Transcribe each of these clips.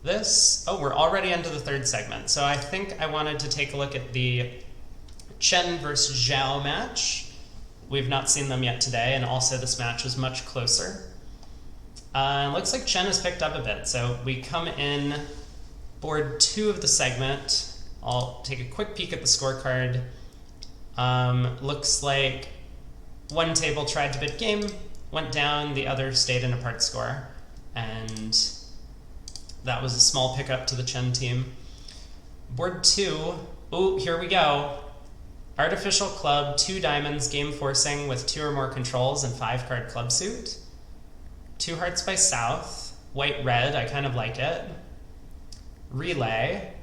We're already into the third segment. So I think I wanted to take a look at the Chen versus Xiao match. We've not seen them yet today, and also this match was much closer. Looks like Chen has picked up a bit. So we come in board 2 of the segment. I'll take a quick peek at the scorecard. Looks like one table tried to bid game, went down, the other stayed in a part score. And that was a small pickup to the Chen team. Board 2, ooh, here we go. Artificial club, 2 diamonds, game forcing with 2 or more controls and 5 card club suit. 2 hearts by south, white red, I kind of like it. Relay,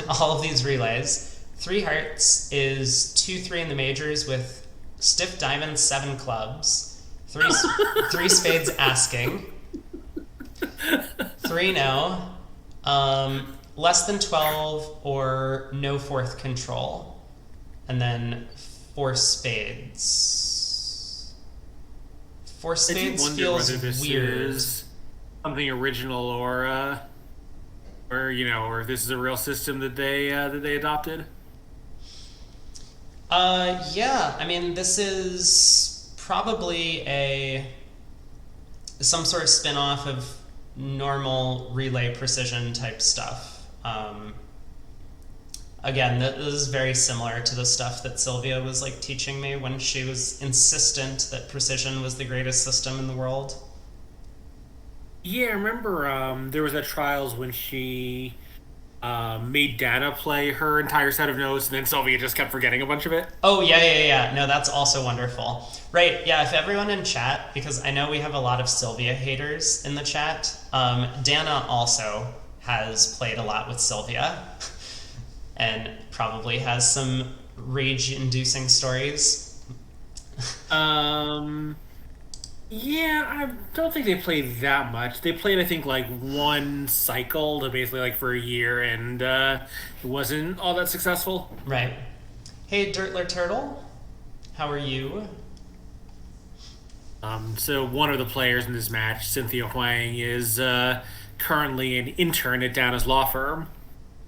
all of these relays. 3 hearts is 2-3 in the majors with stiff diamonds, 7 clubs. 3 spades asking. 3 no. Less than 12 or no fourth control. And then 4 spades. 4 spades feels weird. Is something original or or if this is a real system that they adopted. Yeah, I mean, this is probably some sort of spin-off of normal relay precision type stuff. Again, this is very similar to the stuff that Sylvia was like teaching me when she was insistent that precision was the greatest system in the world. Yeah, I remember there was at trials when she made Dana play her entire set of notes, and then Sylvia just kept forgetting a bunch of it. Oh, yeah. No, that's also wonderful. Right, yeah, if everyone in chat, because I know we have a lot of Sylvia haters in the chat, Dana also has played a lot with Sylvia and probably has some rage-inducing stories. Um, yeah, I don't think they played that much. They played, I think, like one cycle to basically like for a year, and it wasn't all that successful. Right. Hey, Dirtler Turtle, how are you? So one of the players in this match, Cynthia Huang, is currently an intern at Dana's law firm.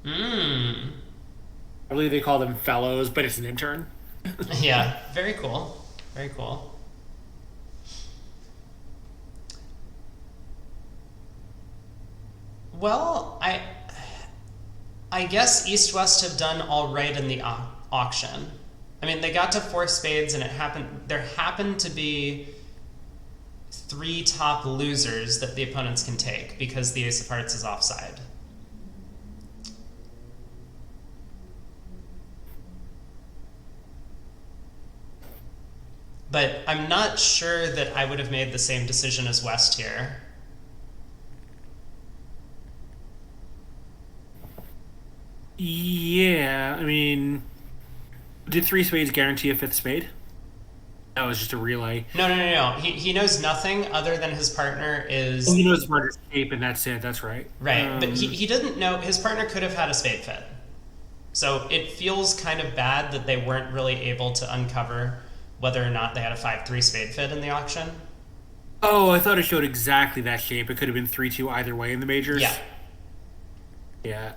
Mmm. I believe they call them fellows, but it's an intern. Yeah, very cool. Very cool. Well, I guess East West have done all right in the auction. I mean, they got to 4 spades, and there happened to be 3 top losers that the opponents can take because the Ace of Hearts is offside. But I'm not sure that I would have made the same decision as West here. Yeah, I mean, did 3 spades guarantee a 5th spade? That was just a relay. No. He knows nothing other than his partner Oh, he is knows Marty's shape, and that's it. That's right. right. But he didn't know his partner could have had a spade fit. So it feels kind of bad that they weren't really able to uncover whether or not they had a 5-3 spade fit in the auction. Oh, I thought it showed exactly that shape. It could have been 3-2 either way in the Yeah. majors. Yeah.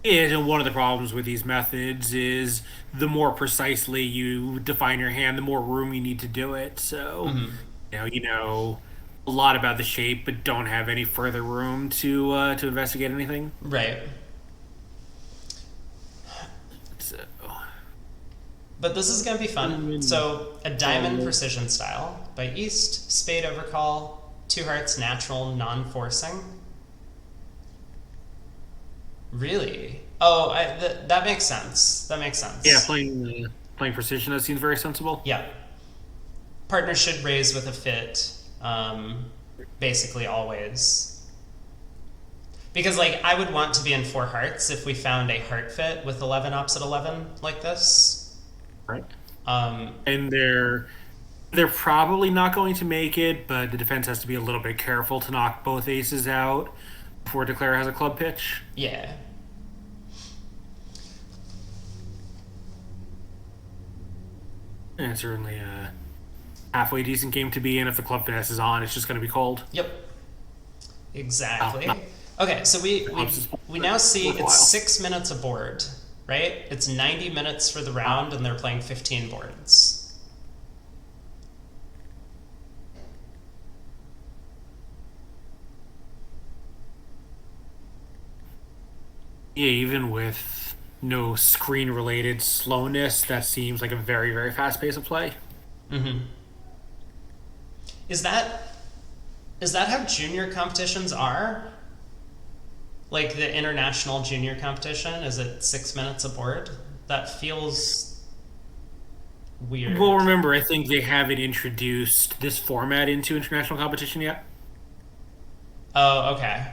And one of the problems with these methods is the more precisely you define your hand, the more room you need to do it. So, Mm-hmm. you know a lot about the shape, but don't have any further room to investigate anything. Right. So, But this is going to be fun. So, a diamond precision style by East, spade overcall, 2 hearts natural, non-forcing. Really? Oh, that makes sense. That makes yeah, sense. playing precision, that seems very sensible. Yeah. Partner should raise with a fit, basically always. Because, like, I would want to be in 4 hearts if we found a heart fit with 11 opposite 11 like this. Right. Um, And they're probably not going to make it, but the defense has to be a little bit careful to knock both aces out before Declare has a club pitch. yeah. And certainly halfway decent game to be in. If the club finesse is on, it's just going to be cold. Yep, exactly. Not Okay, so we the we club's just we now see it's worthwhile. 6 minutes aboard, right? It's 90 minutes for the round, and they're playing 15 boards. Yeah, even with no screen related slowness, that seems like a very, very fast pace of play. Mm-hmm. Is that is that how junior competitions are? Like the international junior competition, is it 6 minutes aboard? That feels Well, weird. remember, I think they haven't introduced this format into international competition yet. Oh, okay.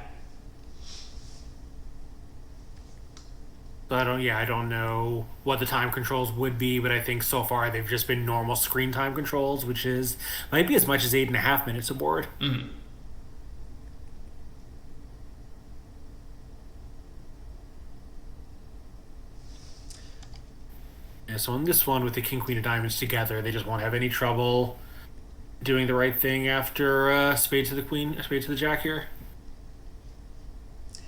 So I don't know what the time controls would be, but I think so far they've just been normal screen time controls, which is might be as much as 8.5 minutes aboard. Mm. Yeah, so in this one with the King Queen of Diamonds together, they just won't have any trouble doing the right thing after spade to the queen, spade to the jack here.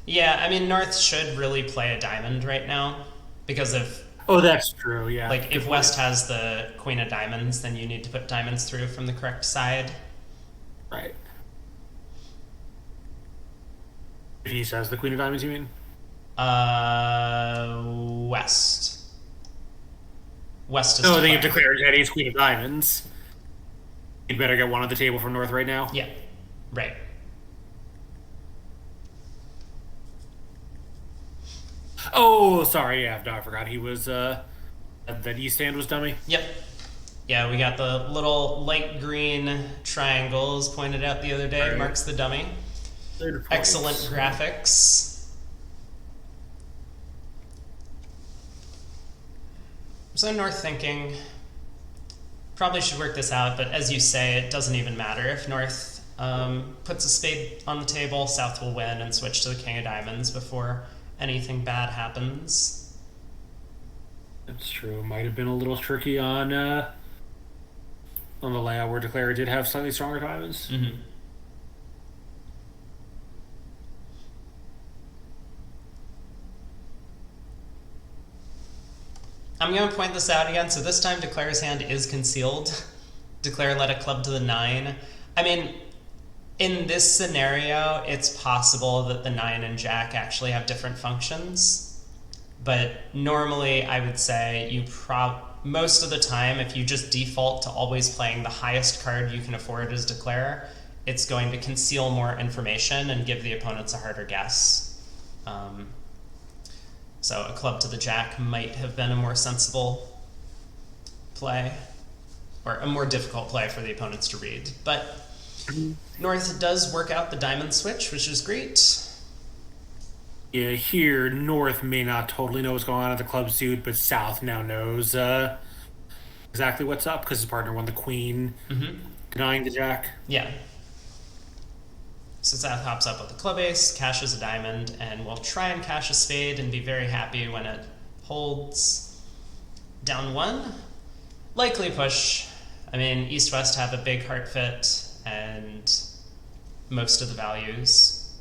Yeah, I mean North should really play a diamond right now because Oh, that's true. Yeah, if good point. West has the queen of diamonds, then you need to put diamonds through from the correct side. Right. If he says the Queen of Diamonds, you mean? West. West is No, they have declaring. declared that he's Queen of Diamonds. You'd better get one on the table from North right now. Yeah, right. Oh, sorry. Yeah, no, I forgot he was. That East stand was dummy. Yep. Yeah, we got the little light green triangles pointed out the other day. Right. Marks the dummy. Third Excellent points. graphics. So North thinking probably should work this out, but as you say, it doesn't even matter. If North puts a spade on the table, South will win and switch to the King of Diamonds before anything bad happens. That's true. Might have been a little tricky on the layout where Declare did have slightly stronger diamonds. Mm-hmm. I'm going to point this out again. So this time Declare's hand is concealed. Declare led a club to the 9. I mean, in this scenario, it's possible that the 9 and Jack actually have different functions. But normally, I would say most of the time, if you just default to always playing the highest card you can afford as Declare, it's going to conceal more information and give the opponents a harder guess. So a club to the jack might have been a more sensible play, or a more difficult play for the opponents to read. But North does work out the diamond switch, which is great. Yeah, here North may not totally know what's going on at the club suit, but South now knows exactly what's up because his partner won the Queen, Mm-hmm. denying the Jack. Yeah. So South hops up with the club ace, cashes a diamond, and will try and cash a spade and be very happy when it holds. Down 1. Likely push. I mean, East-West have a big heart fit and most of the values.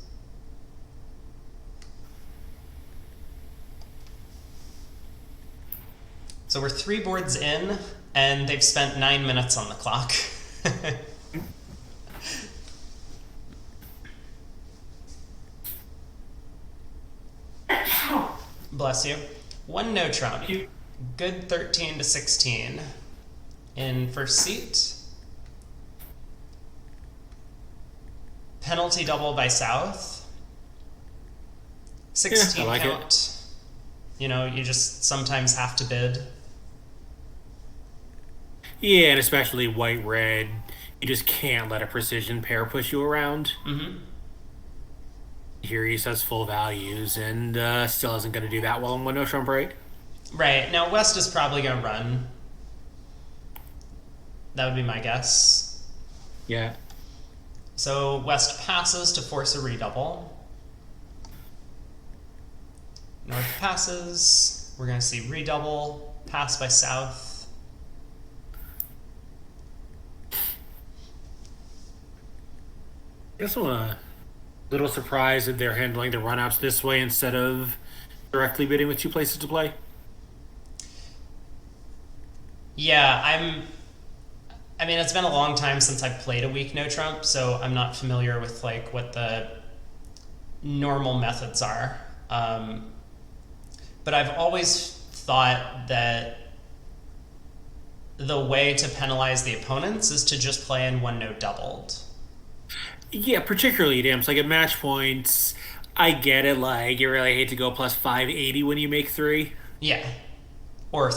So we're 3 boards in, and they've spent 9 minutes on the clock. Bless you. 1 no trump. Good 13 to 16. In first seat. Penalty double by South. 16 I like count. You know, you just sometimes have to bid. Yeah, and especially white red, you just can't let a precision pair push you around. Mm-hmm. Here he says full values and still isn't going to do that well in one no trump right. Right. Now, West is probably going to run. That would be my guess. Yeah. So West passes to force a redouble. North passes. We're going to see redouble. Pass by South. guess I'm a little surprised that they're handling the runouts this way instead of directly bidding with two places to play. Yeah, I mean, it's been a long time since I've played a week no trump, so I'm not familiar with like what the normal methods are. But I've always thought that the way to penalize the opponents is to just play in one no doubled. Yeah, particularly damn. Like at match points, I get it. Like you really hate to go plus 580 when you make three. Yeah. Or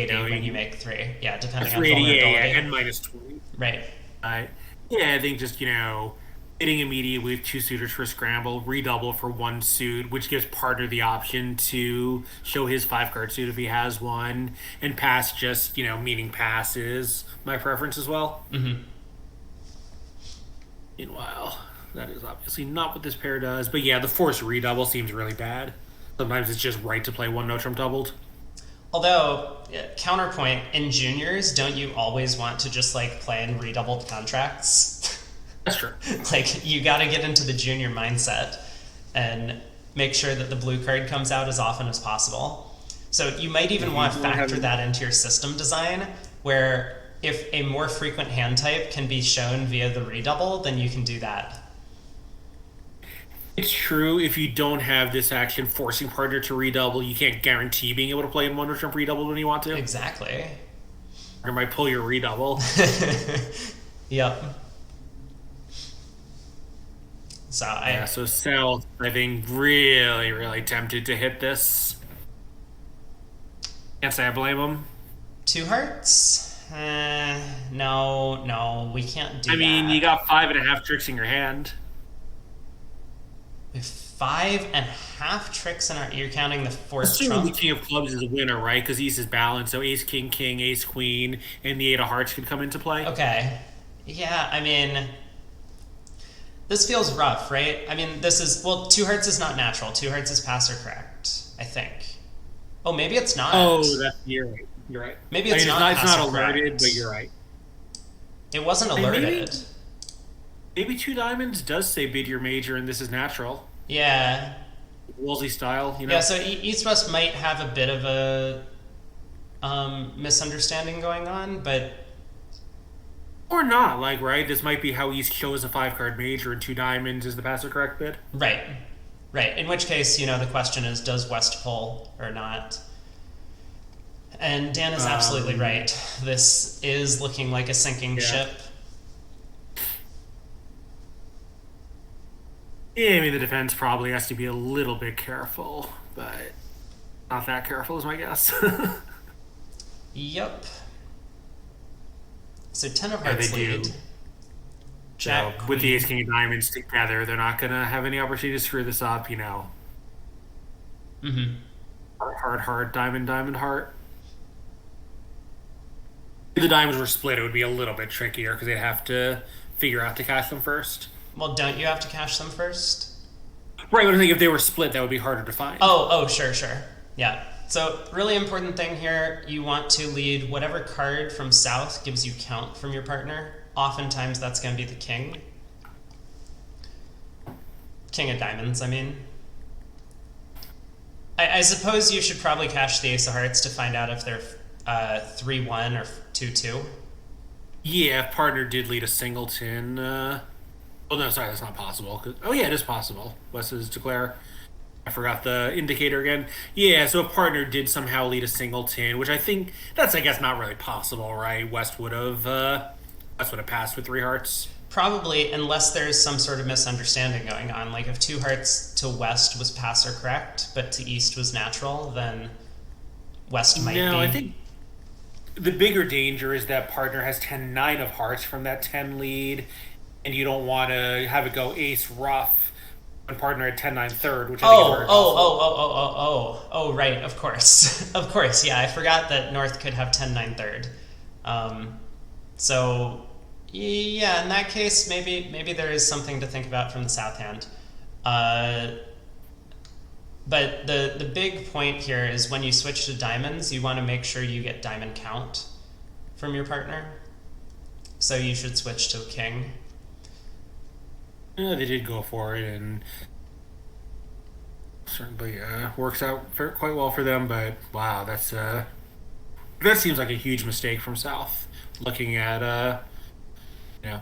You 380 know, when you make three. Yeah, depending on 380, yeah, yeah, vulnerability. and minus 20. Right. Uh, yeah, I think just hitting immediate with two suitors for scramble, redouble for one suit, which gives partner the option to show his five card suit if he has one, and pass just meaning pass is my preference as well. Mm-hmm. Meanwhile, that is obviously not what this pair does. But yeah, the force redouble seems really bad. Sometimes it's just right to play one no trump doubled. Although, counterpoint, in juniors, don't you always want to just like play in redoubled contracts? That's true. Like, you gotta get into the junior mindset and make sure that the blue card comes out as often as possible. So you might even want to factor that into your system design, where if a more frequent hand type can be shown via the redouble, then you can do that. It's true if you don't have this action forcing partner to redouble, you can't guarantee being able to play in one no trump redouble when you want to. Exactly. Or might pull your redouble. Yep. So So South, I think, really, really tempted to hit this. Can't say I blame him. two hearts? No, we can't do I that. mean, you got 5.5 tricks in your hand. We have 5.5 tricks in our. You're counting the fourth Assuming the trump. king of clubs is a winner, right? Because East is balanced, so Ace King King, Ace Queen, and the Eight of Hearts could come into play. Okay. Yeah, I mean, this feels rough, right? I mean, this is two hearts is not natural. Two hearts is pass or correct, I think. Oh, maybe it's not. Oh, you're right. You're right. Maybe it's not. It's pass not or alerted, correct. but you're right. It wasn't And alerted. maybe two diamonds does say bid your major, and this is natural. Yeah. Woolsey style, Yeah, so East West might have a bit of a misunderstanding going on, but Or not, like, right? This might be how East shows a 5 card major and two diamonds is the pass or correct bid. right. Right. In which case, the question is, does West pull or not? And Dan is absolutely right. This is looking like a sinking ship. Yeah, I mean, the defense probably has to be a little bit careful, but not that careful is my guess. Yep. So 10 of Yeah, hearts they do. lead. Jack, With the queen. Ace King of Diamonds together, they're not going to have any opportunity to screw this up, Mm-hmm. Heart, diamond, heart. If the diamonds were split, it would be a little bit trickier because they'd have to figure out to cash them first. Well, don't you have to cash them first? Right, but I think if they were split, that would be harder to find. Oh, sure. Yeah. So, really important thing here, you want to lead whatever card from south gives you count from your partner. Oftentimes, that's going to be the king. King of diamonds, I mean. I suppose you should probably cash the ace of hearts to find out if they're 3-1 or 2-2. Yeah, if partner did lead a singleton. Oh, no, sorry, that's not possible. Oh, yeah, it is possible. West is declare. I forgot the indicator again. Yeah, so if partner did somehow lead a singleton, which I think that's, I guess, not really possible, right? West would have passed with 3 hearts. Probably, unless there's some sort of misunderstanding going on. Like if 2 hearts to West was pass or correct, but to East was natural, then West might be. No, I think the bigger danger is that partner has 10-9 of hearts from that 10 lead, and you don't want to have it go ace rough when partner at 10-9 third, which I think is very possible. Oh, right, of course. Of course, yeah, I forgot that North could have 10-9 third. So, yeah, in that case, maybe there is something to think about from the south hand. But the big point here is when you switch to diamonds, you want to make sure you get diamond count from your partner. So you should switch to king. they did go for it, and certainly works out quite well for them. But wow, that seems like a huge mistake from South. Looking at you know,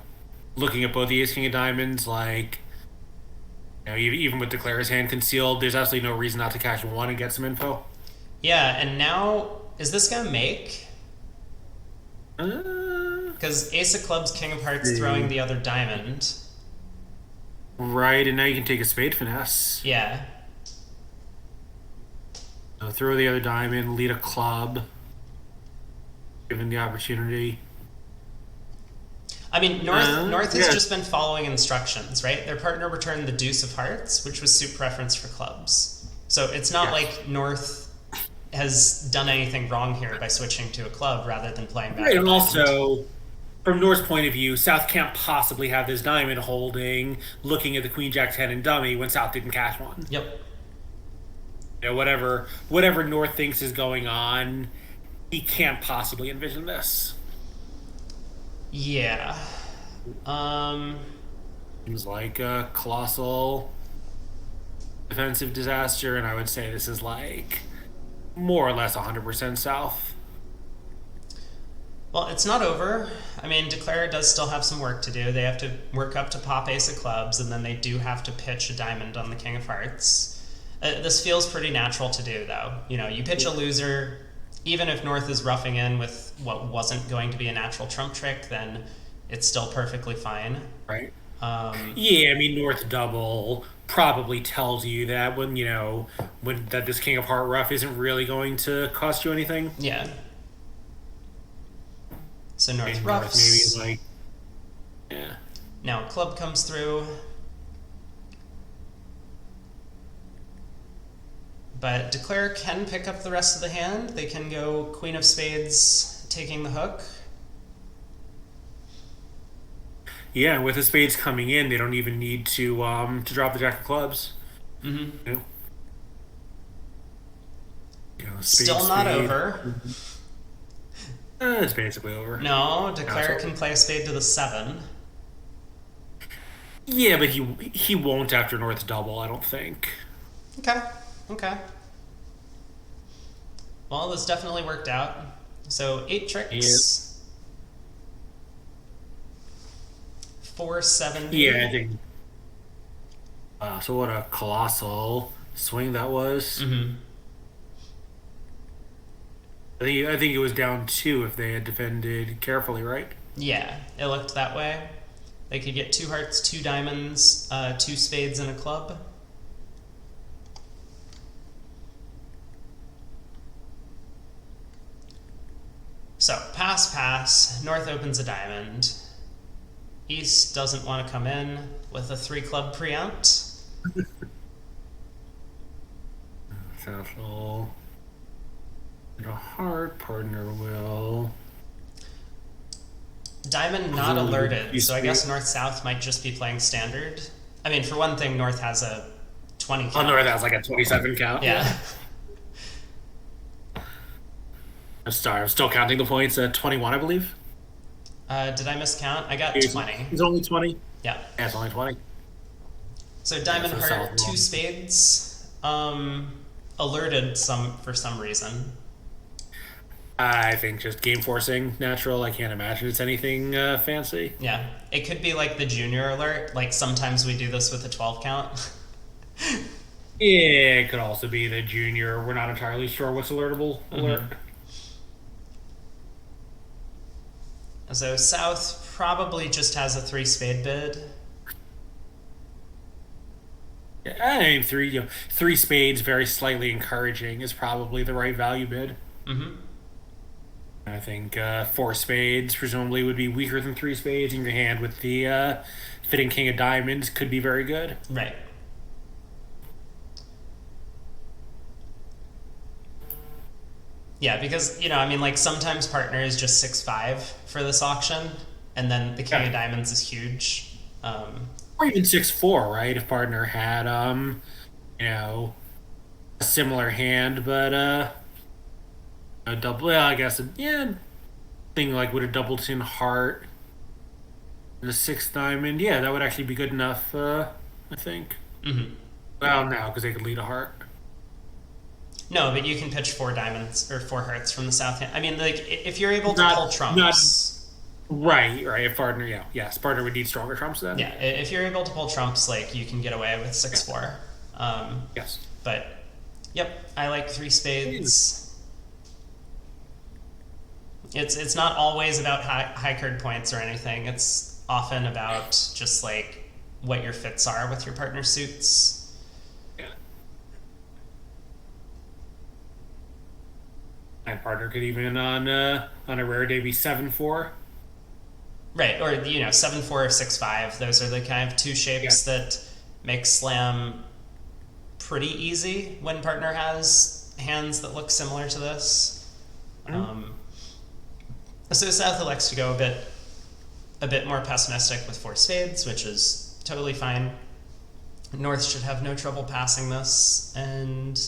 looking at both the Ace King of Diamonds, like even with Declare's hand concealed, there's absolutely no reason not to cash one and get some info. Yeah, and now is this gonna make? Uh, Because Ace of Clubs, King of Hearts throwing the other diamond. right, and now you can take a spade finesse. Yeah. So throw the other diamond, lead a club, given the opportunity. I mean, North has Yeah. just been following instructions, right? Their partner returned the Deuce of Hearts, which was suit preference for clubs. So it's not like North has done anything wrong here by switching to a club rather than playing back. Right, and also, from North's point of view, South can't possibly have this diamond holding, looking at the Queen Jack 10 and dummy when South didn't cash one. Yep. Whatever North thinks is going on, he can't possibly envision this. Yeah. It was like a colossal defensive disaster, and I would say this is like more or less 100% South. Well, it's not over. I mean, Declare does still have some work to do. They have to work up to pop Ace of Clubs, and then they do have to pitch a diamond on the King of Hearts. This feels pretty natural to do, though. You pitch a loser, even if North is roughing in with what wasn't going to be a natural trump trick, then it's still perfectly fine. Right. Yeah, I mean, North double probably tells you that when that this King of Heart rough isn't really going to cost you anything. Yeah. So North And roughs. North maybe is like, yeah. Now club comes through. But Declare can pick up the rest of the hand. They can go Queen of Spades taking the hook. Yeah, with the spades coming in, they don't even need to drop the Jack of Clubs. Mm-hmm. Still not over. It's basically over. No, Declare can play a spade to the 7. Yeah, but he won't after North's double, I don't think. Okay. Well, this definitely worked out. So 8 tricks. 470. Yeah, I think. So what a colossal swing that was. Mm-hmm. I think it was down 2 if they had defended carefully, right? Yeah, it looked that way. They could get 2 hearts, 2 diamonds, 2 spades, and a club. So, pass. North opens a diamond. East doesn't want to come in with a 3 club preempt. South will get a heart, partner will. Diamond not Really alerted, so I good. guess North-South might just be playing standard. I mean, for one thing, North has a 20 count. Oh, North has like a 27 count. Yeah. I'm sorry, I'm still counting the points at 21, I believe. Did I miscount? I got 20. It's only 20? Yeah. Yeah, it's only 20. So Diamond so Heart, South 2 won. spades, alerted for some reason. I think just game forcing natural. I can't imagine it's anything fancy. Yeah. It could be like the junior alert. Like sometimes we do this with a 12 count. Yeah, it could also be the junior. We're not entirely sure what's alertable. Alert. So South probably just has a 3 spade bid. Yeah, I mean, three spades, very slightly encouraging, is probably the right value bid. Mm-hmm. I think 4 spades presumably would be weaker than 3 spades, and your hand with the fitting king of diamonds could be very good. Right. Yeah, because, like sometimes partner is just 6-5 for this auction, and then the king of diamonds is huge. Or even 6-4, right? If partner had, a similar hand, but a double. Well, I guess, thing like with a double tin heart. And the sixth diamond, yeah, that would actually be good enough, I think. Hmm. Well, no, because they could lead a heart. No, but you can pitch four diamonds or four hearts from the south hand. I mean, like if you're able to pull Not trumps, right. If partner, yes, partner would need stronger trumps then. yeah, if you're able to pull trumps, like you can get away with 6-4. Yes. But yep, I like three spades. It's not always about high card points or anything. It's often about just like what your fits are with your partner suits. Yeah. My partner could even on a rare day be 7-4. Right, or 7-4 or 6-5. Those are the kind of two shapes that make slam pretty easy when partner has hands that look similar to this. Mm-hmm. So South elects to go a bit more pessimistic with four spades, which is totally fine. North should have no trouble passing this, and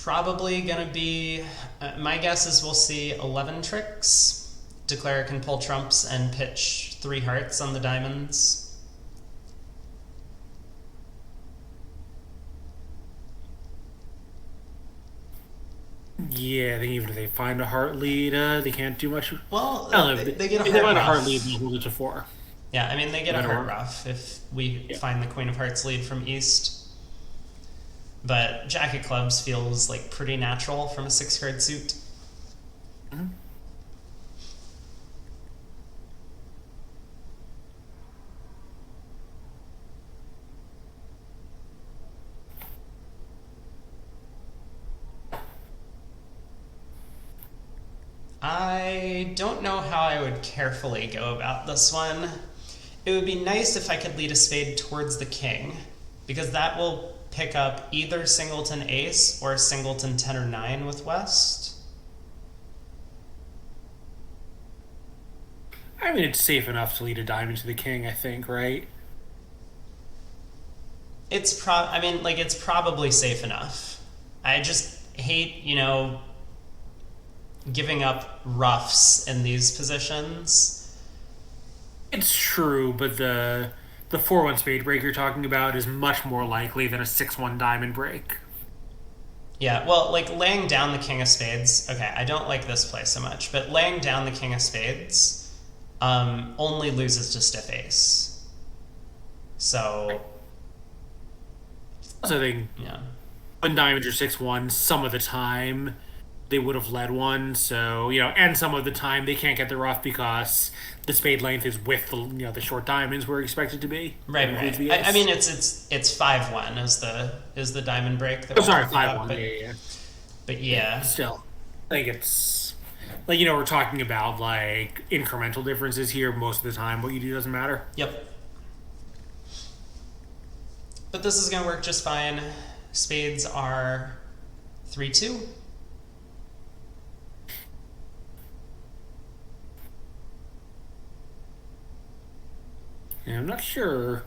probably gonna be. My guess is we'll see 11 tricks. Declare can pull trumps and pitch 3 hearts on the diamonds. Yeah, I think even if they find a heart lead, they can't do much. Well, I don't know. they get a If heart they find a rough. heart lead, they'll hold it to 4. Yeah, I mean they get a Better heart work. rough if we Yeah. find the Queen of Hearts lead from East. But Jack of Clubs feels like pretty natural from a 6-card suit. Mhm. I don't know how I would carefully go about this one. It would be nice if I could lead a spade towards the king, because that will pick up either singleton ace or singleton 10 or 9 with West. I mean, it's safe enough to lead a diamond to the king, I think, right? It's probably safe enough. I just hate, giving up roughs in these positions. It's true, but the 4-1 spade break you're talking about is much more likely than a 6-1 diamond break. Yeah, well, like laying down the king of spades. Okay, I don't like this play so much, but laying down the king of spades only loses to stiff ace. So, So I think yeah. when diamonds are 6-1, some of the time they would have led one. So, and some of the time they can't get the rough because the spade length is with the short diamonds we're expected to be. Right, right. I mean, it's 5-1 is the diamond break that. Oh, sorry, we're talking 5-1. about, Yeah. But yeah, Still, I think it's like we're talking about like incremental differences here. Most of the time, what you do doesn't matter. yep. But this is gonna work just fine. Spades are 3-2. And I'm not sure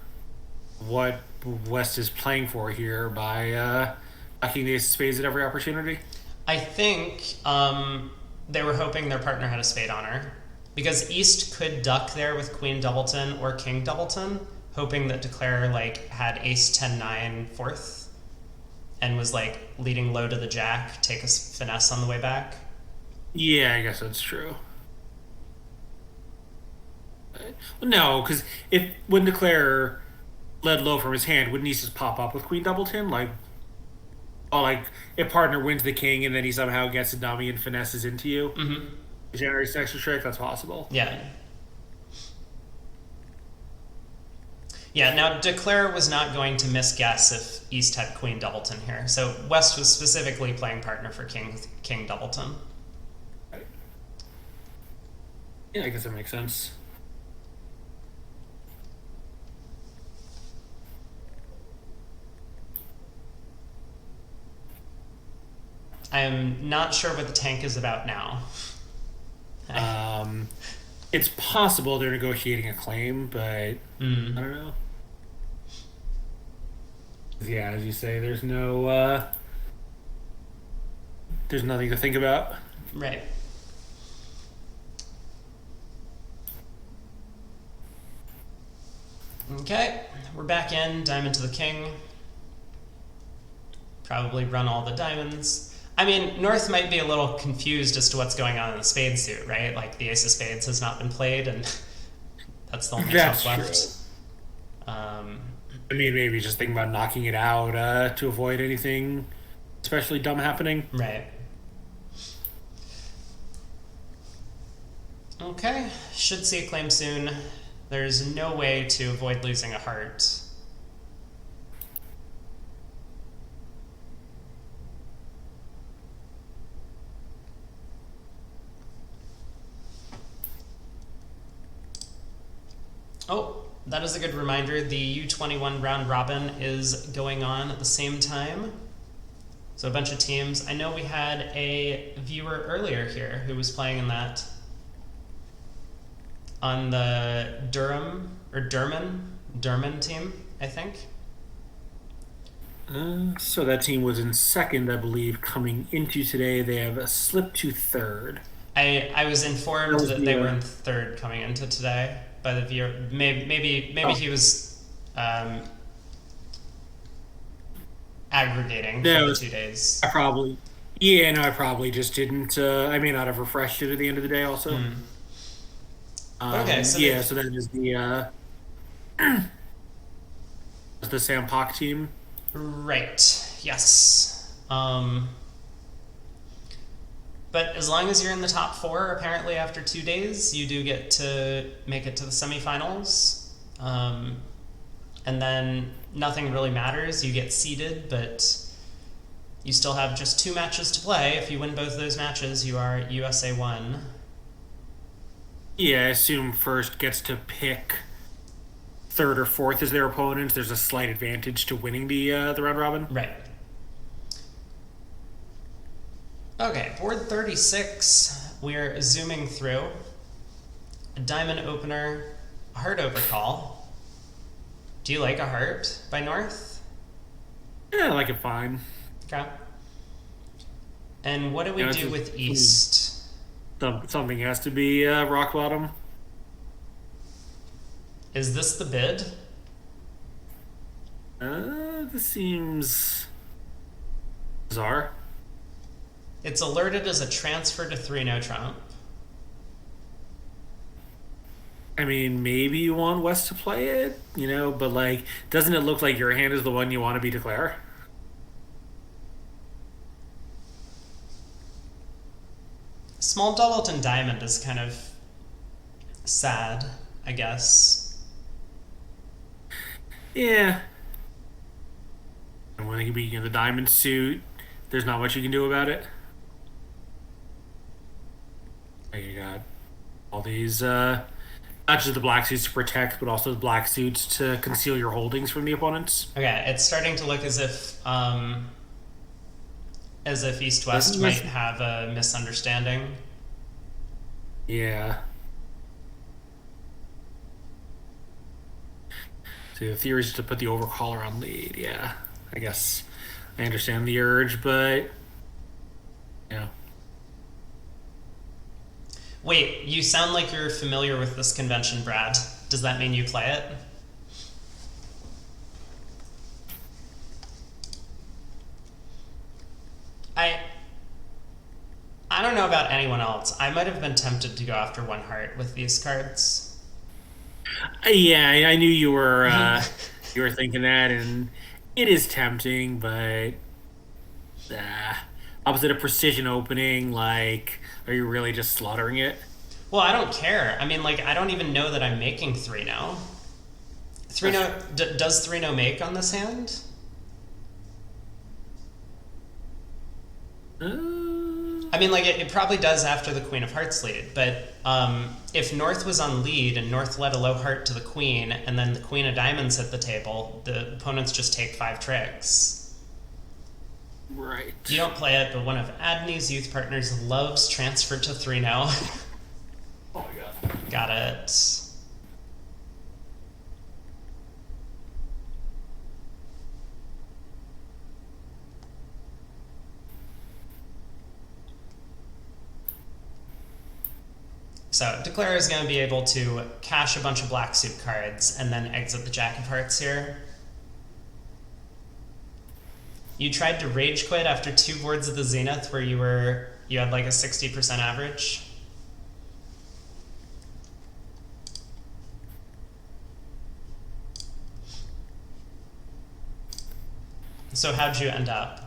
what West is playing for here by knocking the ace of spades at every opportunity. I think they were hoping their partner had a spade honor because East could duck there with Queen Doubleton or King Doubleton, hoping that Declare had Ace 10-9 fourth and was leading low to the Jack, take a finesse on the way back. Yeah, I guess that's true. No, because if when Declare led low from his hand, wouldn't he just pop up with Queen Doubleton? If partner wins the king and then he somehow gets a dummy and finesses into you, generates an extra trick. That's possible. Yeah. Yeah, now Declare was not going to misguess if East had Queen Doubleton here. So West was specifically playing partner for King Doubleton. Right. Yeah, I guess that makes sense. I am not sure what the tank is about now. It's possible they're negotiating a claim, but I don't know. Yeah, as you say, there's nothing to think about. Right. Okay, we're back in. Diamond to the king. Probably run all the diamonds. I mean, North might be a little confused as to what's going on in the spade suit, right? Like, the ace of spades has not been played, and that's the only That's trump true. left. Um, I mean, maybe just thinking about knocking it out to avoid anything especially dumb happening. right. Okay, should see a claim soon. There's no way to avoid losing a heart. Oh, that is a good reminder. The U21 round robin is going on at the same time. So a bunch of teams. I know we had a viewer earlier here who was playing in that on the Durman team, I think. So that team was in second, I believe, coming into today. They have slipped to third. I was informed that they were in Yeah. third coming into today by the viewer. Maybe Oh, he was aggregating for the no, 2 days. I probably. Yeah, no, I probably just didn't. I may not have refreshed it at the end of the day. Also, Hmm. Okay, so yeah. they've So that is the Sam Pak team. right. Yes. But as long as you're in the top four, apparently after 2 days, you do get to make it to the semifinals. And then nothing really matters. You get seeded, but you still have just 2 matches to play. If you win both those matches, you are USA1. Yeah, I assume first gets to pick third or fourth as their opponents. There's a slight advantage to winning the round robin. Right. Okay, board 36. We're zooming through. A diamond opener, a heart overcall. Do you like a heart by North? Yeah, I like it fine. Okay. And what do we It's do with East? something has to be rock bottom. Is this the bid? This seems bizarre. It's alerted as a transfer to 3 no trump. I mean, maybe you want West to play it, but like, doesn't it look like your hand is the one you want to be declare? Small doubleton diamond is kind of sad, I guess. Yeah. And when you be in the diamond suit, there's not much you can do about it. Like, you got all these, not just the black suits to protect, but also the black suits to conceal your holdings from the opponents. Okay, it's starting to look as if East West Doesn't might this- have a misunderstanding. Yeah. So the theory is to put the overcaller on lead. Yeah, I guess I understand the urge, but yeah. Wait, you sound like you're familiar with this convention, Brad. Does that mean you play it? I I don't know about anyone else. I might have been tempted to go after one heart with these cards. Yeah, I knew you were thinking that, and it is tempting, but uh, opposite of precision opening, like, are you really just slaughtering it? Well, I don't care. I mean, like, I don't even know that I'm making 3 no. 3 no does 3 no make on this hand? I mean, like, it probably does after the Queen of Hearts lead, but if North was on lead and North led a low heart to the Queen, and then the Queen of Diamonds hit the table, the opponents just take 5 tricks. Right. You don't play it, but one of Adney's youth partners loves transfer to 3 no. Oh my god. Got it. So Declare is going to be able to cash a bunch of black suit cards and then exit the Jack of Hearts here. You tried to rage quit after 2 boards of the Zenith where you had like a 60% average. So how'd you end up?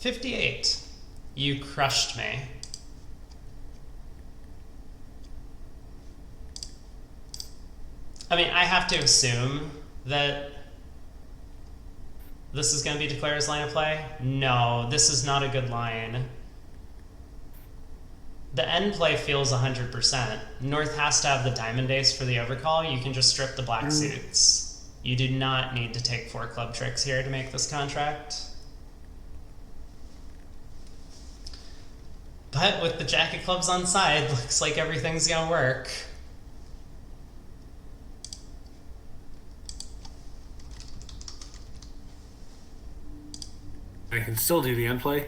$58. You crushed me. I mean, I have to assume that this is going to be Declare's line of play. No, this is not a good line. The end play feels 100%. North has to have the diamond ace for the overcall. You can just strip the black suits. You do not need to take 4 club tricks here to make this contract. But with the Jack of Clubs on side, looks like everything's gonna work. I can still do the end play.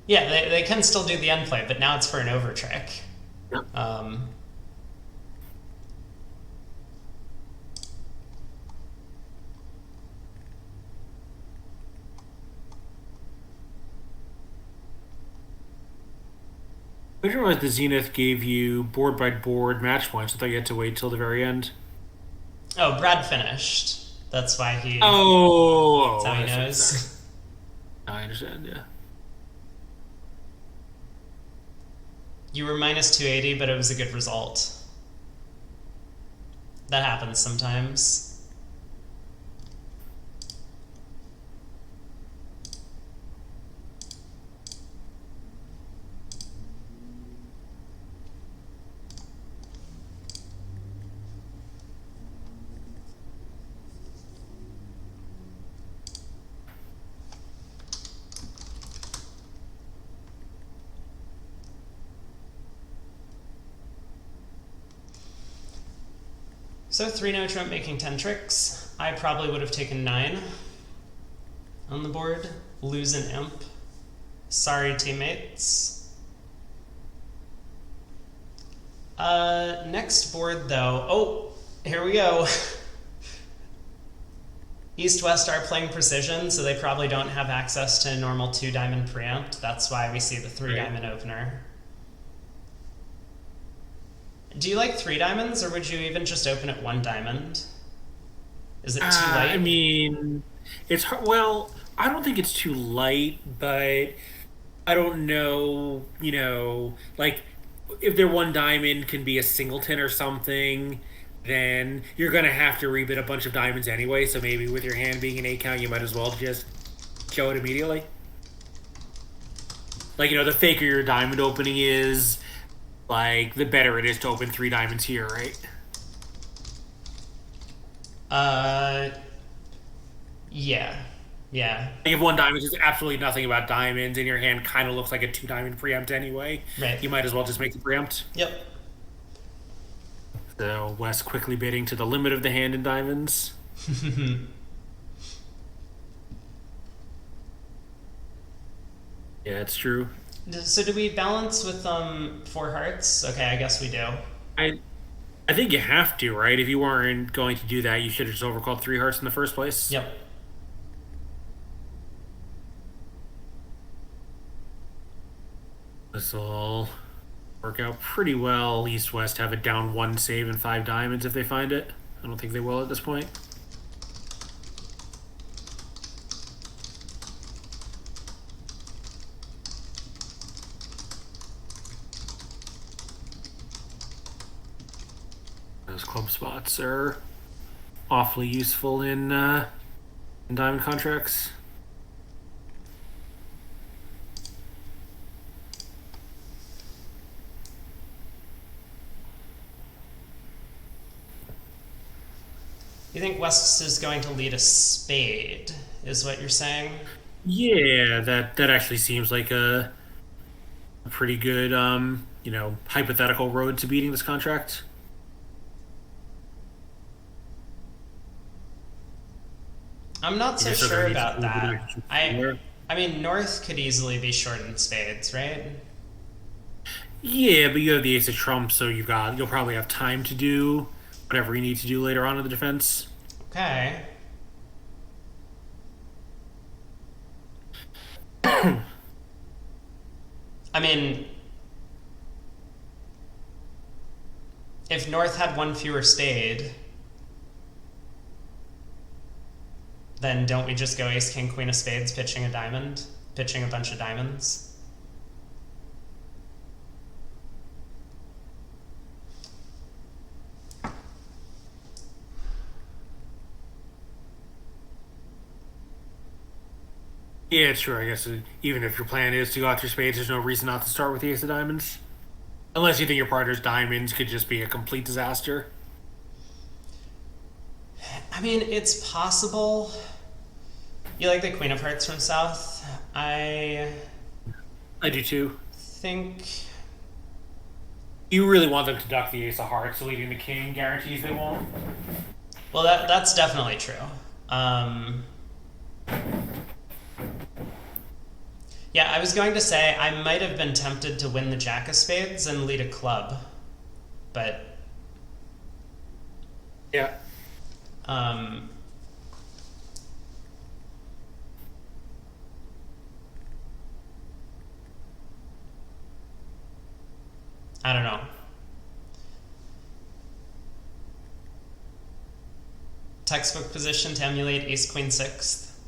Yeah, they can still do the end play, but now it's for an over trick. Yep. I didn't realize the Zenith gave you board by board match points. I thought you had to wait till the very end. Oh, Brad finished. That's why he. Oh, that's how he I knows. see. I understand. Yeah. You were minus 280, but it was a good result. That happens sometimes. So 3-no Trump making 10 tricks. I probably would have taken 9 on the board. Lose an imp. Sorry, teammates. Next board, though. Oh, here we go. East-West are playing precision, so they probably don't have access to a normal 2-diamond preempt. That's why we see the 3-diamond opener. Do you like 3 diamonds, or would you even just open at 1 diamond? Is it too light? I mean, it's hard. Well, I don't think it's too light, but I don't know. Like if their 1 diamond can be a singleton or something, then you're gonna have to rebid a bunch of diamonds anyway. So maybe with your hand being an 8 count, you might as well just show it immediately. Like the faker your diamond opening is, like, the better it is to open 3 diamonds here, right? Yeah. Like if 1 diamond is absolutely nothing about diamonds, and your hand kind of looks like a 2-diamond preempt anyway, Right. you might as well just make the preempt. Yep. So Wes quickly bidding to the limit of the hand in diamonds. Yeah, it's true. So do we balance with 4 hearts? Okay, I guess we do. I think you have to, right? If you weren't going to do that, you should have just overcalled 3 hearts in the first place. Yep. This will work out pretty well. East-West have a down 1 save and 5 diamonds if they find it. I don't think they will at this point. Those club spots are awfully useful in diamond contracts. You think West is going to lead a spade, is what you're saying? Yeah, that actually seems like a pretty good hypothetical road to beating this contract? I'm not so Just so sure there needs about to be a that. relationship I somewhere. I mean, North could easily be short in spades, right? Yeah, but you have the ace of trumps, so you'll probably have time to do whatever you need to do later on in the defense. Okay. I mean, if North had one fewer spade, then don't we just go ace, king, queen of spades, pitching a diamond? Pitching a bunch of diamonds? Yeah, sure. I guess even if your plan is to go after spades, there's no reason not to start with the ace of diamonds. Unless you think your partner's diamonds could just be a complete disaster. I mean, it's possible. You like the queen of hearts from South? I I do too. think. You really want them to duck the ace of hearts, leading the king guarantees they won't. Well, that's definitely true. Um, yeah, I was going to say I might have been tempted to win the jack of spades and lead a club, but Yeah. um, I don't know. Textbook position to emulate ace queen sixth.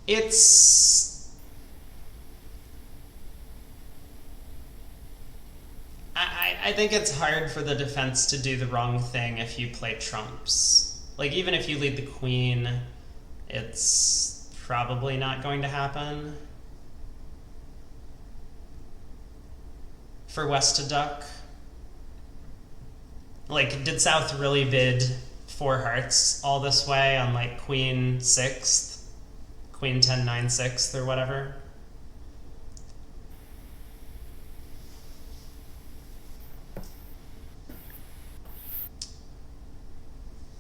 It's I think it's hard for the defense to do the wrong thing if you play trumps. Like even if you lead the queen, it's probably not going to happen. For West to duck. Like, did South really bid four hearts all this way on like queen sixth, queen 10 9 sixth or whatever?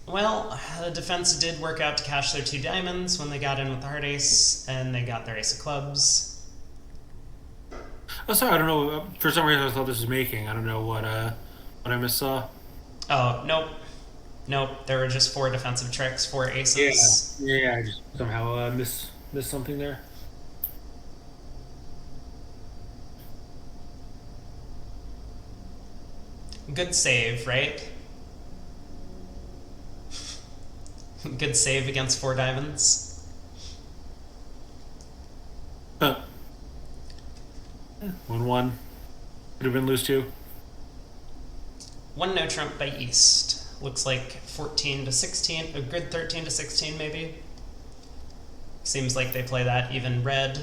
Well, the defense did work out to cash their two diamonds when they got in with the heart ace, and they got their ace of clubs. Oh, sorry. I don't know. For some reason, I thought this was making. I don't know what I missaw. Oh, nope. Nope, there were just four defensive tricks, four Yeah. aces. Yeah. I just somehow missed something there. Good save, right? Good save against four diamonds. Huh. 1-1. Could have been lose two. One no trump by East. Looks like 14 to 16, a good 13 to 16 maybe. Seems like they play that even red.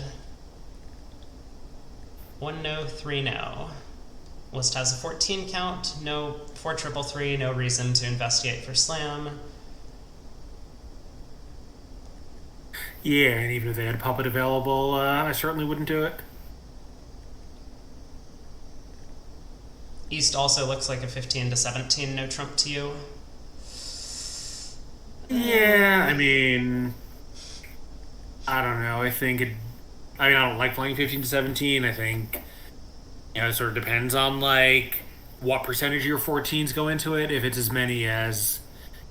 One no, three no. List has a 14 count, no 4 triple three, no reason to investigate for slam. Yeah, and even if they had a puppet available, I certainly wouldn't do it. East also looks like a 15 to 17 no trump to you. Yeah, I mean, I don't know. I don't like playing 15 to 17. I think, it sort of depends on, like, what percentage of your 14s go into it. If it's as many as,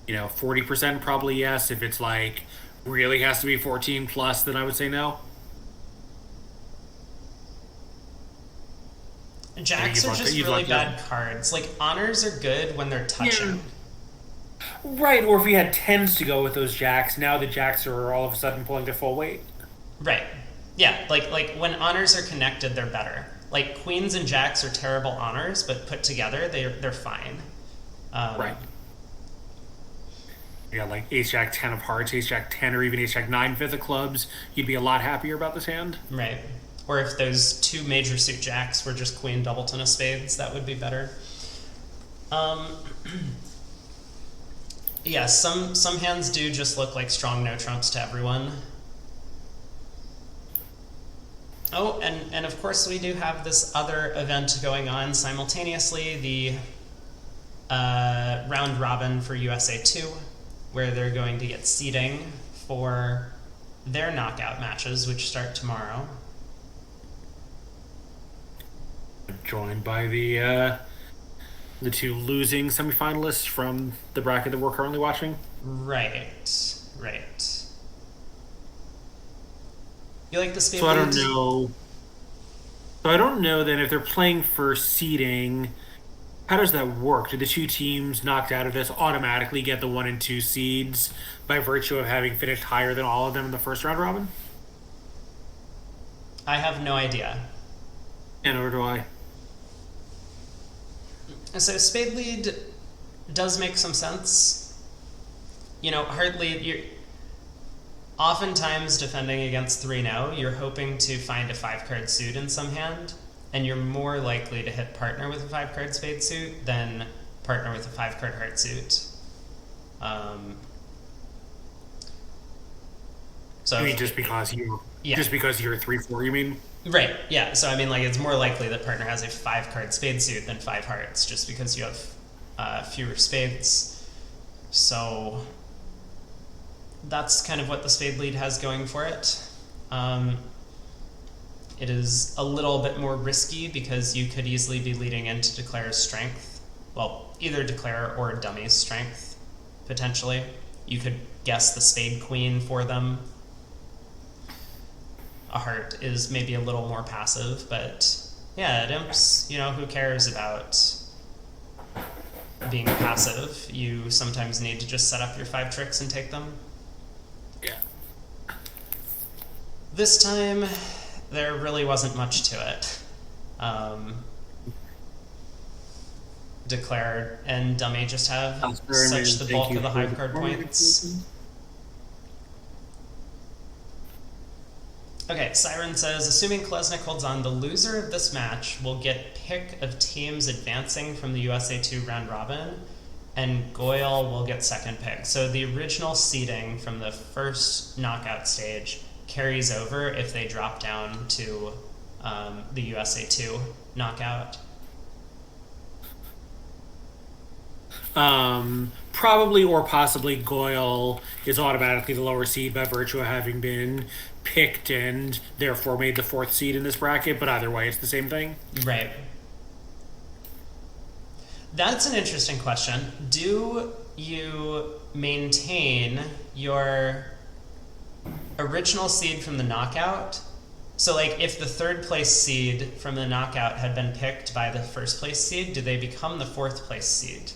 40%, probably yes. If it's, like, really has to be 14 plus, then I would say no. Jacks are just you'd really like to- bad cards. Like, honors are good when they're touching. Yeah. Right, or if we had tens to go with those jacks, now the jacks are all of a sudden pulling to full weight. Right. Yeah, like when honors are connected, they're better. Like queens and jacks are terrible honors, but put together, they're fine. Right. You got like ace jack 10 of hearts, ace jack 10, or even ace jack 9 fifth of clubs. You'd be a lot happier about this hand. Right. Or if those two major suit jacks were just queen doubleton of spades, that would be better. Yeah, some hands do just look like strong no trumps to everyone. Oh, and of course we do have this other event going on simultaneously, the round robin for USA2, where they're going to get seeding for their knockout matches, which start tomorrow. Joined by the two losing semifinalists from the bracket that we're currently watching. Right. You like the speed So I don't lead? know. So I don't know then if they're playing for seeding. How does that work? Do the two teams knocked out of this automatically get the 1 and 2 seeds by virtue of having finished higher than all of them in the first round robin? I have no idea. And or do I? So spade lead does make some sense. You know, hard lead, you're oftentimes defending against 3-0, you're hoping to find a 5-card suit in some hand, and you're more likely to hit partner with a 5-card spade suit than partner with a 5-card heart suit. So I mean, just because you're 3-4, you mean? Right, yeah. So I mean, like, it's more likely that partner has a 5-card spade suit than 5 hearts, just because you have fewer spades. So that's kind of what the spade lead has going for it. It is a little bit more risky because you could easily be leading into Declare's strength. Well, either Declare or Dummy's strength, potentially. You could guess the spade queen for them. A heart is maybe a little more passive, but yeah, at imps, you know, who cares about being passive? You sometimes need to just set up your 5 tricks and take them. Yeah. This time, there really wasn't much to it. Declare and Dummy just have such the bulk of the high card points. Okay, Siren says, assuming Klesnik holds on, the loser of this match will get pick of teams advancing from the USA2 round robin, and Goyle will get second pick. So the original seeding from the first knockout stage carries over if they drop down to the USA2 knockout. Probably or possibly Goyle is automatically the lower seed by virtue of having been picked and therefore made the 4th seed in this bracket, but either way, it's the same thing. Right. That's an interesting question. Do you maintain your original seed from the knockout? So, like, if the 3rd place seed from the knockout had been picked by the 1st place seed, do they become the 4th place seed?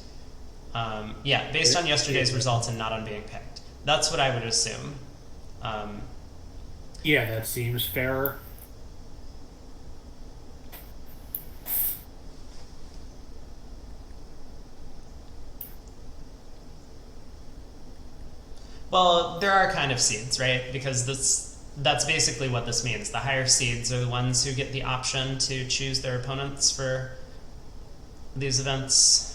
Yeah, based on yesterday's results and not on being picked. That's what I would assume. Yeah, that seems fair. Well, there are kind of seeds, right? Because that's basically what this means. The higher seeds are the ones who get the option to choose their opponents for these events.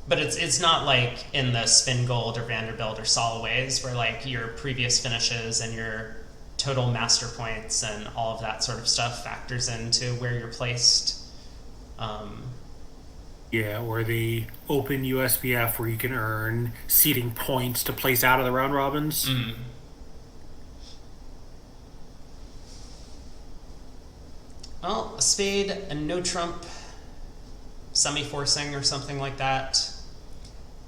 But it's not like in the Spin Gold or Vanderbilt or Solways where, like, your previous finishes and your total master points and all of that sort of stuff factors into where you're placed. Yeah, or the open USBF where you can earn seeding points to place out of the round robins. Mm. Well, a spade, a no trump, semi-forcing or something like that.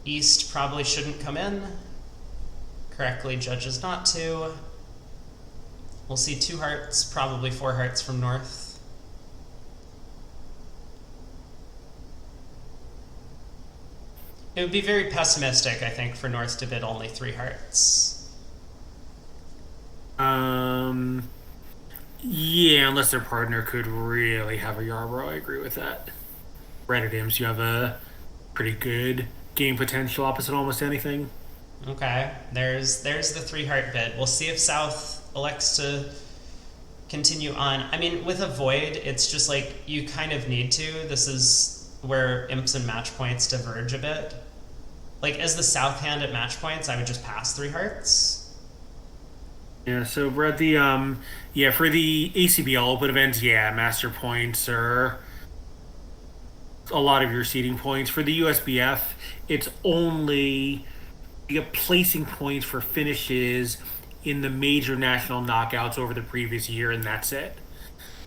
East probably shouldn't come in. Correctly judges not to. We'll see 2 hearts, probably 4 hearts from North. It would be very pessimistic, I think, for North to bid only 3 hearts. Yeah, unless their partner could really have a Yarborough, I agree with that. Right at Imps, you have a pretty good game potential opposite almost anything. Okay, there's the 3 heart bid. We'll see if South elects to continue on. I mean, with a void, it's just like you kind of need to. This is where imps and match points diverge a bit. Like, as the south hand at match points, I would just pass 3 hearts. Yeah, so Brad, yeah, for the ACBL Open events, yeah, master points are a lot of your seeding points. For the USBF, it's only you get placing points for finishes in the major national knockouts over the previous year, and that's it.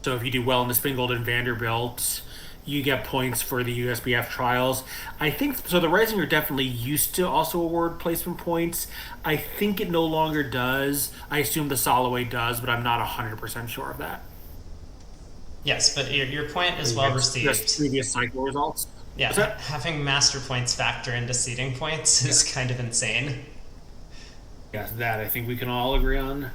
So if you do well in the Spingold and Vanderbilt, you get points for the USBF trials. I think so. The Rising are definitely used to also award placement points. I think it no longer does. I assume the Soloway does, but I'm not 100% sure of that. Yes, but your point is well received. Just previous cycle results. Yeah, having master points factor into seeding points is kind of insane. Yes, that I think we can all agree on.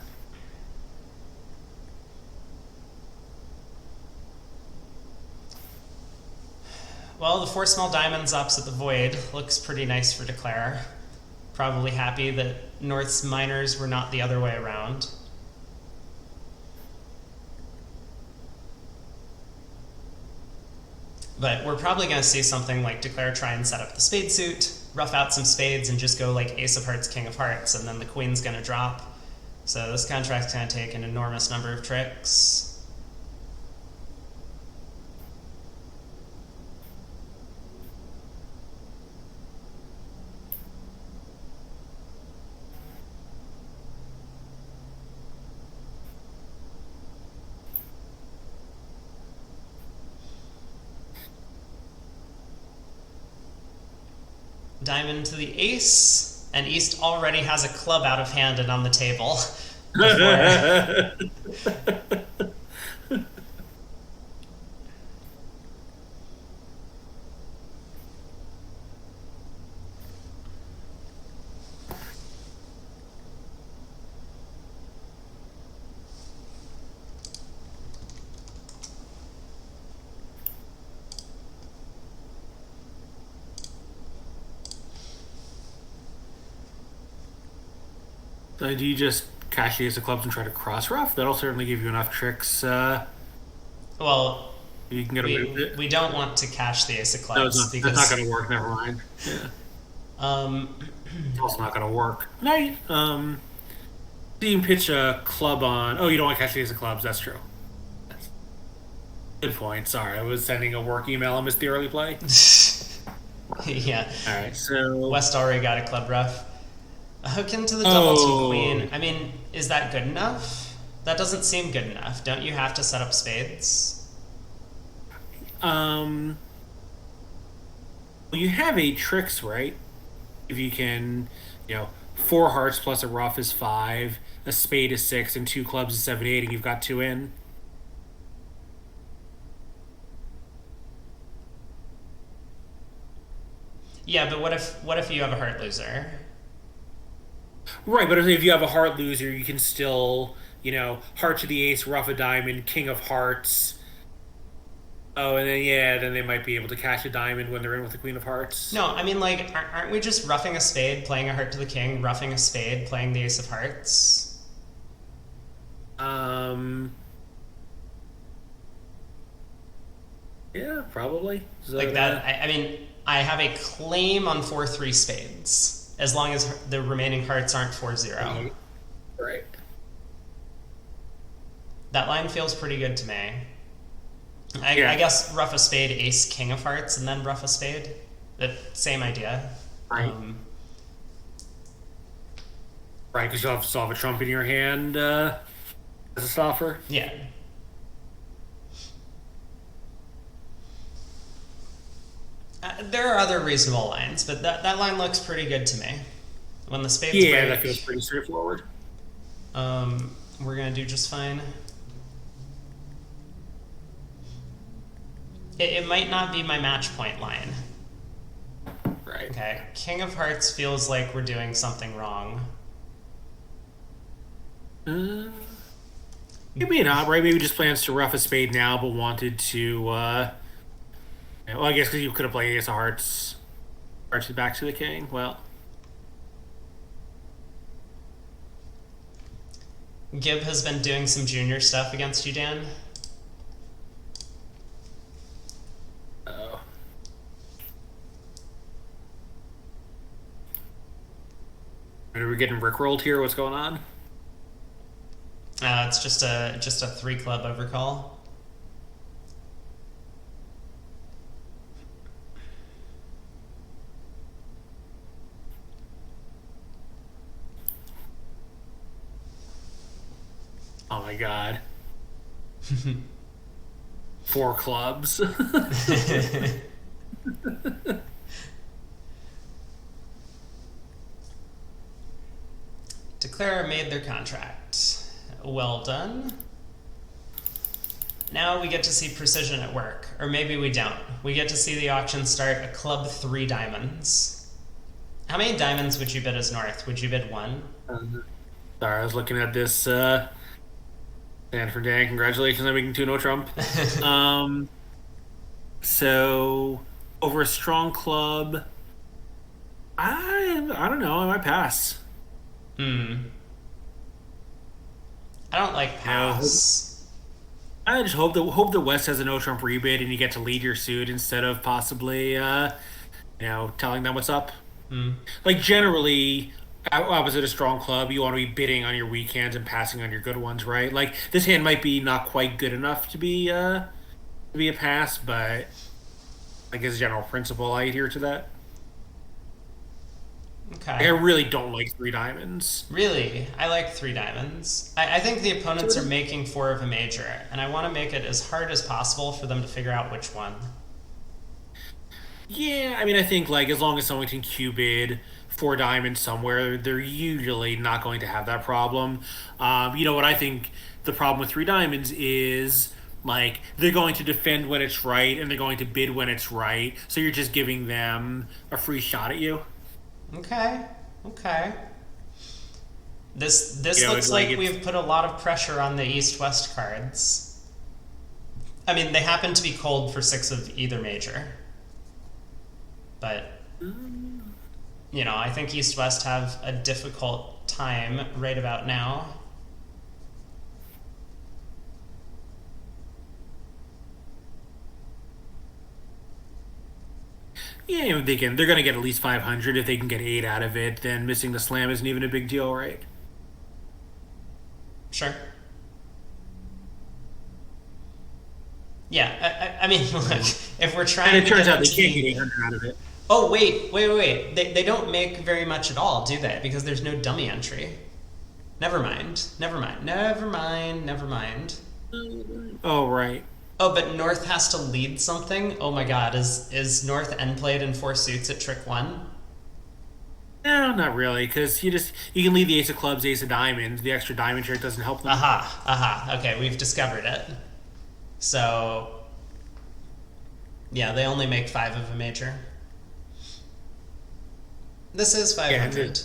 Well, the 4 small diamonds opposite the void looks pretty nice for Declare. Probably happy that North's minors were not the other way around. But we're probably going to see something like Declare try and set up the spade suit, rough out some spades, and just go like ace of hearts, king of hearts, and then the queen's going to drop. So this contract's going to take an enormous number of tricks. Diamond to the ace, and East already has a club out of hand and on the table. So do you just cash the ace of clubs and try to cross rough? That'll certainly give you enough tricks. Well, you can get away with it. We don't want to cash the ace of clubs. No, it's not going to work. Never mind. Yeah. It's also not going to work. No, you can pitch a club on. Oh, you don't want to cash the ace of clubs. That's true. Good point. Sorry, I was sending a work email. I missed the early play. Yeah. All right. So West already got a club rough. A hook into the double to queen. I mean, is that good enough? That doesn't seem good enough. Don't you have to set up spades? Well, you have 8 tricks, right? If you can, 4 hearts plus a rough is 5, a spade is 6, and 2 clubs is 7, 8, and you've got 2 in. Yeah, but what if you have a heart loser? Right, but if you have a heart loser, you can still, heart to the ace, rough a diamond, king of hearts. Oh, and then they might be able to cash a diamond when they're in with the queen of hearts. No, I mean, like, aren't we just roughing a spade, playing a heart to the king, roughing a spade, playing the ace of hearts? Yeah, probably. So like that. I mean, I have a claim on 4-3 spades, as long as the remaining hearts aren't 4-0. Right. That line feels pretty good to me. I guess rough a spade, ace, king of hearts, and then rough a spade. The same idea. Right. Right, because you'll have to solve a trump in your hand as a stopper. Yeah. There are other reasonable lines, but that line looks pretty good to me. When the spades break, that feels pretty straightforward. We're going to do just fine. It might not be my match point line. Right. Okay. King of Hearts feels like we're doing something wrong. Maybe not, right? Maybe just plans to rough a spade now, but wanted to, well, I guess because you could have played ace of hearts back to the king. Well, Gib has been doing some junior stuff against you, Dan. Oh. Are we getting rickrolled here? What's going on? It's just a 3 club overcall. Oh my god. 4 clubs. Declare made their contract. Well done. Now we get to see precision at work. Or maybe we don't. We get to see the auction start a club 3 diamonds. How many diamonds would you bid as North? Would you bid 1? Sorry, I was looking at this. Stand for Dan. Congratulations on making 2-0 Trump. So over a strong club, I don't know. I might pass. I don't like pass. I just hope the West has a no Trump rebid and you get to lead your suit instead of possibly telling them what's up. Like generally, opposite a strong club, you want to be bidding on your weak hands and passing on your good ones, right? Like this hand might be not quite good enough to be a pass, but like as a general principle, I adhere to that. Okay. Like, I really don't like 3 diamonds. Really? I like 3 diamonds. I think the opponents are making 4 of a major, and I want to make it as hard as possible for them to figure out which one. Yeah, I mean, I think like as long as someone can Q-bid 4 diamonds somewhere, they're usually not going to have that problem. You know what I think the problem with 3 diamonds is like they're going to defend when it's right and they're going to bid when it's right. So you're just giving them a free shot at you. Okay. This You know, looks like we've put a lot of pressure on the East-West cards. I mean, they happen to be cold for 6 of either major. But, I think East-West have a difficult time right about now. Yeah, they're going to get at least 500 if they can get 8 out of it. Then missing the slam isn't even a big deal, right? Sure. Yeah, I mean, look, if we're trying And it to turns get out they into can't the- get 800 out of it. Oh, wait. They don't make very much at all, do they? Because there's no dummy entry. Never mind. Oh, right. Oh, but North has to lead something? Oh my god, is North end played in 4 suits at trick 1? No, not really, because you can leave the ace of clubs, ace of diamonds. The extra diamond trick doesn't help them. Aha. Okay, we've discovered it. So, yeah, they only make 5 of a major. This is 500.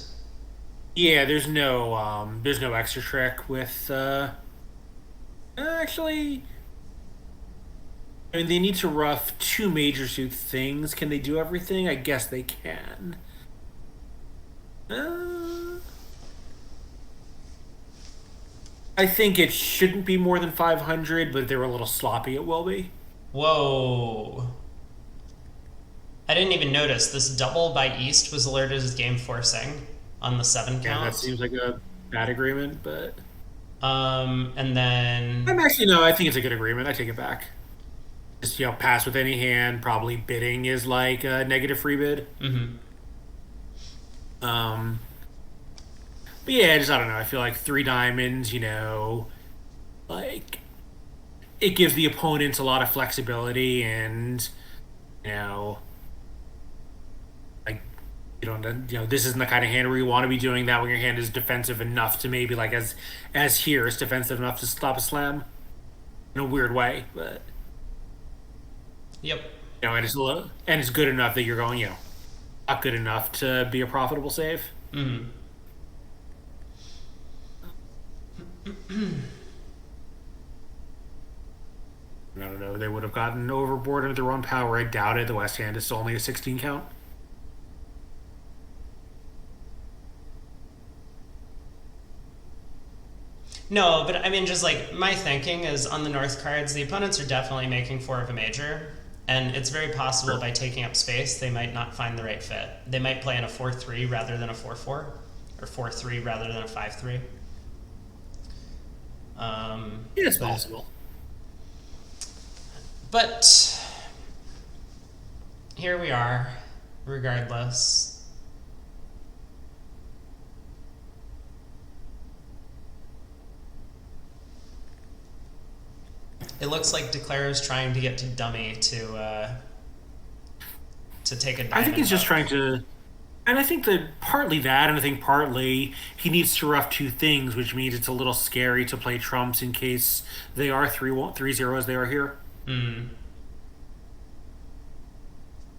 Yeah, there's no extra trick with. Actually, I mean, they need to rough 2 major suit things. Can they do everything? I guess they can. I think it shouldn't be more than 500, but if they were a little sloppy, it will be. Whoa. I didn't even notice. This double by East was alerted as game forcing on the 7 count. Yeah, that seems like a bad agreement, but. And then. I think it's a good agreement. I take it back. Just, pass with any hand. Probably bidding is like a negative free bid. But yeah, I don't know. I feel like 3 diamonds, like it gives the opponents a lot of flexibility and, like, this isn't the kind of hand where you want to be doing that when your hand is defensive enough to maybe like as here is defensive enough to stop a slam in a weird way, but. Yep. And it's good enough that you're going, not good enough to be a profitable save. I don't know. They would have gotten overboard with their own power. I doubt it. The West hand is still only a 16 count. No, but I mean, just like my thinking is on the North cards, the opponents are definitely making four of a major, and it's very possible by taking up space they might not find the right fit. They might play in a 4-3 rather than a 4-4, or 4-3 rather than a 5-3. Yeah, it's possible. But here we are, regardless. It looks like Declare is trying to get to dummy to take a diamond. I think he's just up. trying to. And I think that partly that, and I think partly he needs to rough two things, which means it's a little scary to play trumps in case they are 3-0 as they are here.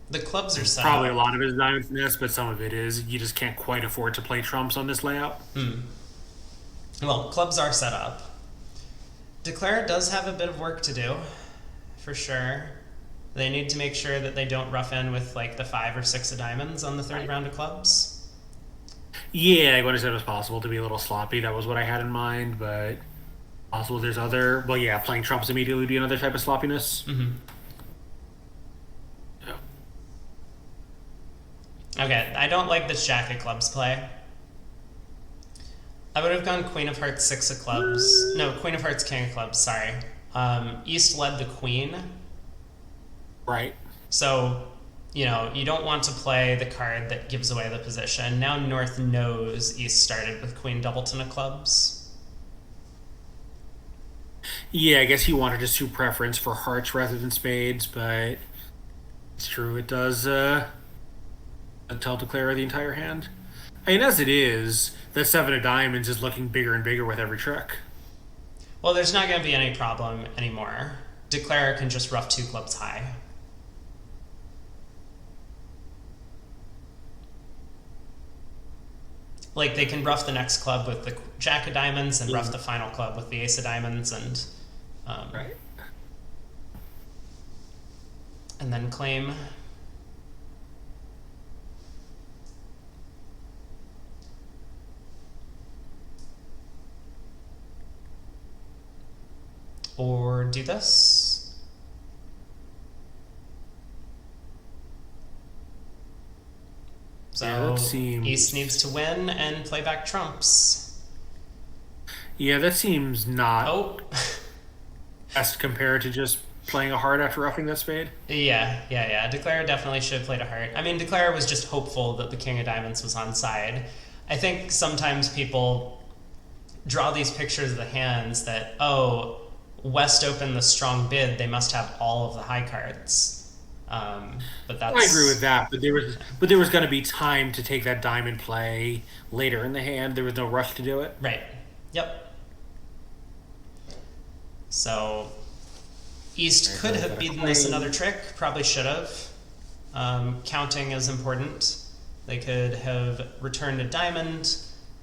The clubs are set Probably up. a lot of it is diamond finesse, but some of it is you just can't quite afford to play trumps on this layout. Well, clubs are set up. Declare does have a bit of work to do, for sure. They need to make sure that they don't rough in with like the 5 or 6 of diamonds on the third round of clubs. Yeah, what I said was possible to be a little sloppy. That was what I had in mind, but possible there's other. Well, yeah, playing trumps immediately would be another type of sloppiness. Yeah. Okay, I don't like this jack of clubs play. I would have gone Queen of Hearts, 6 of clubs. No, Queen of Hearts, King of clubs, sorry. East led the Queen. Right. So, you know, you don't want to play the card that gives away the position. Now North knows East started with Queen Doubleton of clubs. Yeah, I guess he wanted a suit preference for hearts rather than spades, but it's true. It does tell Declare the entire hand. I mean, as it is, that 7 of diamonds is looking bigger and bigger with every trick. Well, there's not going to be any problem anymore. Declare can just rough 2 clubs high. Like, they can rough the next club with the jack of diamonds and rough the final club with the ace of diamonds and Right. and then claim. Or do this. So Yeah, that seems- East needs to win and play back trumps. Yeah, that seems not Oh, best compared to just playing a heart after roughing that spade. yeah. Declare definitely should have played a heart. I mean, Declare was just hopeful that the King of Diamonds was on side. I think sometimes people draw these pictures of the hands that, oh, West opened the strong bid, they must have all of the high cards. But that's... I agree with that, but there was going to be time to take that diamond play later in the hand. There was no rush to do it. Right. Yep. So East could have beaten this another trick, probably should have. Counting is important. They could have returned a diamond,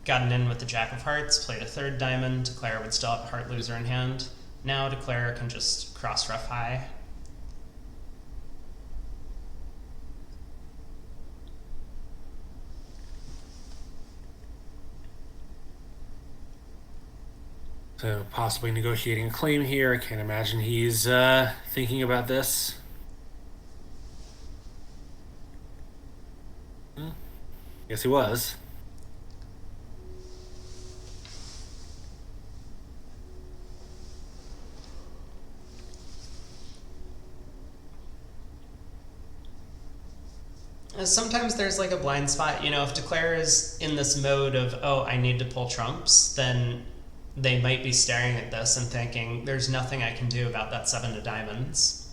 gotten in with the Jack of Hearts, played a third diamond. Declare would still have a heart loser in hand. Now Declare can just cross rough high. So possibly negotiating a claim here. I can't imagine he's thinking about this. Yes, he was. Sometimes there's like a blind spot. You know, if Declare is in this mode of, oh, I need to pull trumps, then they might be staring at this and thinking, there's nothing I can do about that 7 of diamonds.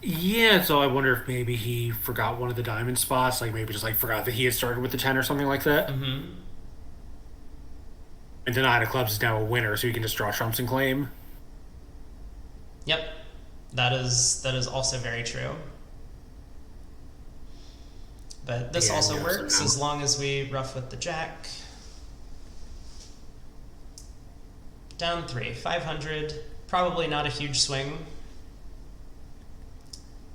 Yeah, so I wonder if maybe he forgot one of the diamond spots, like maybe just like forgot that he had started with the 10 or something like that. Mm-hmm. And denied of clubs is now a winner, so he can just draw trumps and claim. Yep. That is also very true. But this Yeah, also yeah, works so now- as long as we rough with the jack. Down 3, 500. Probably not a huge swing.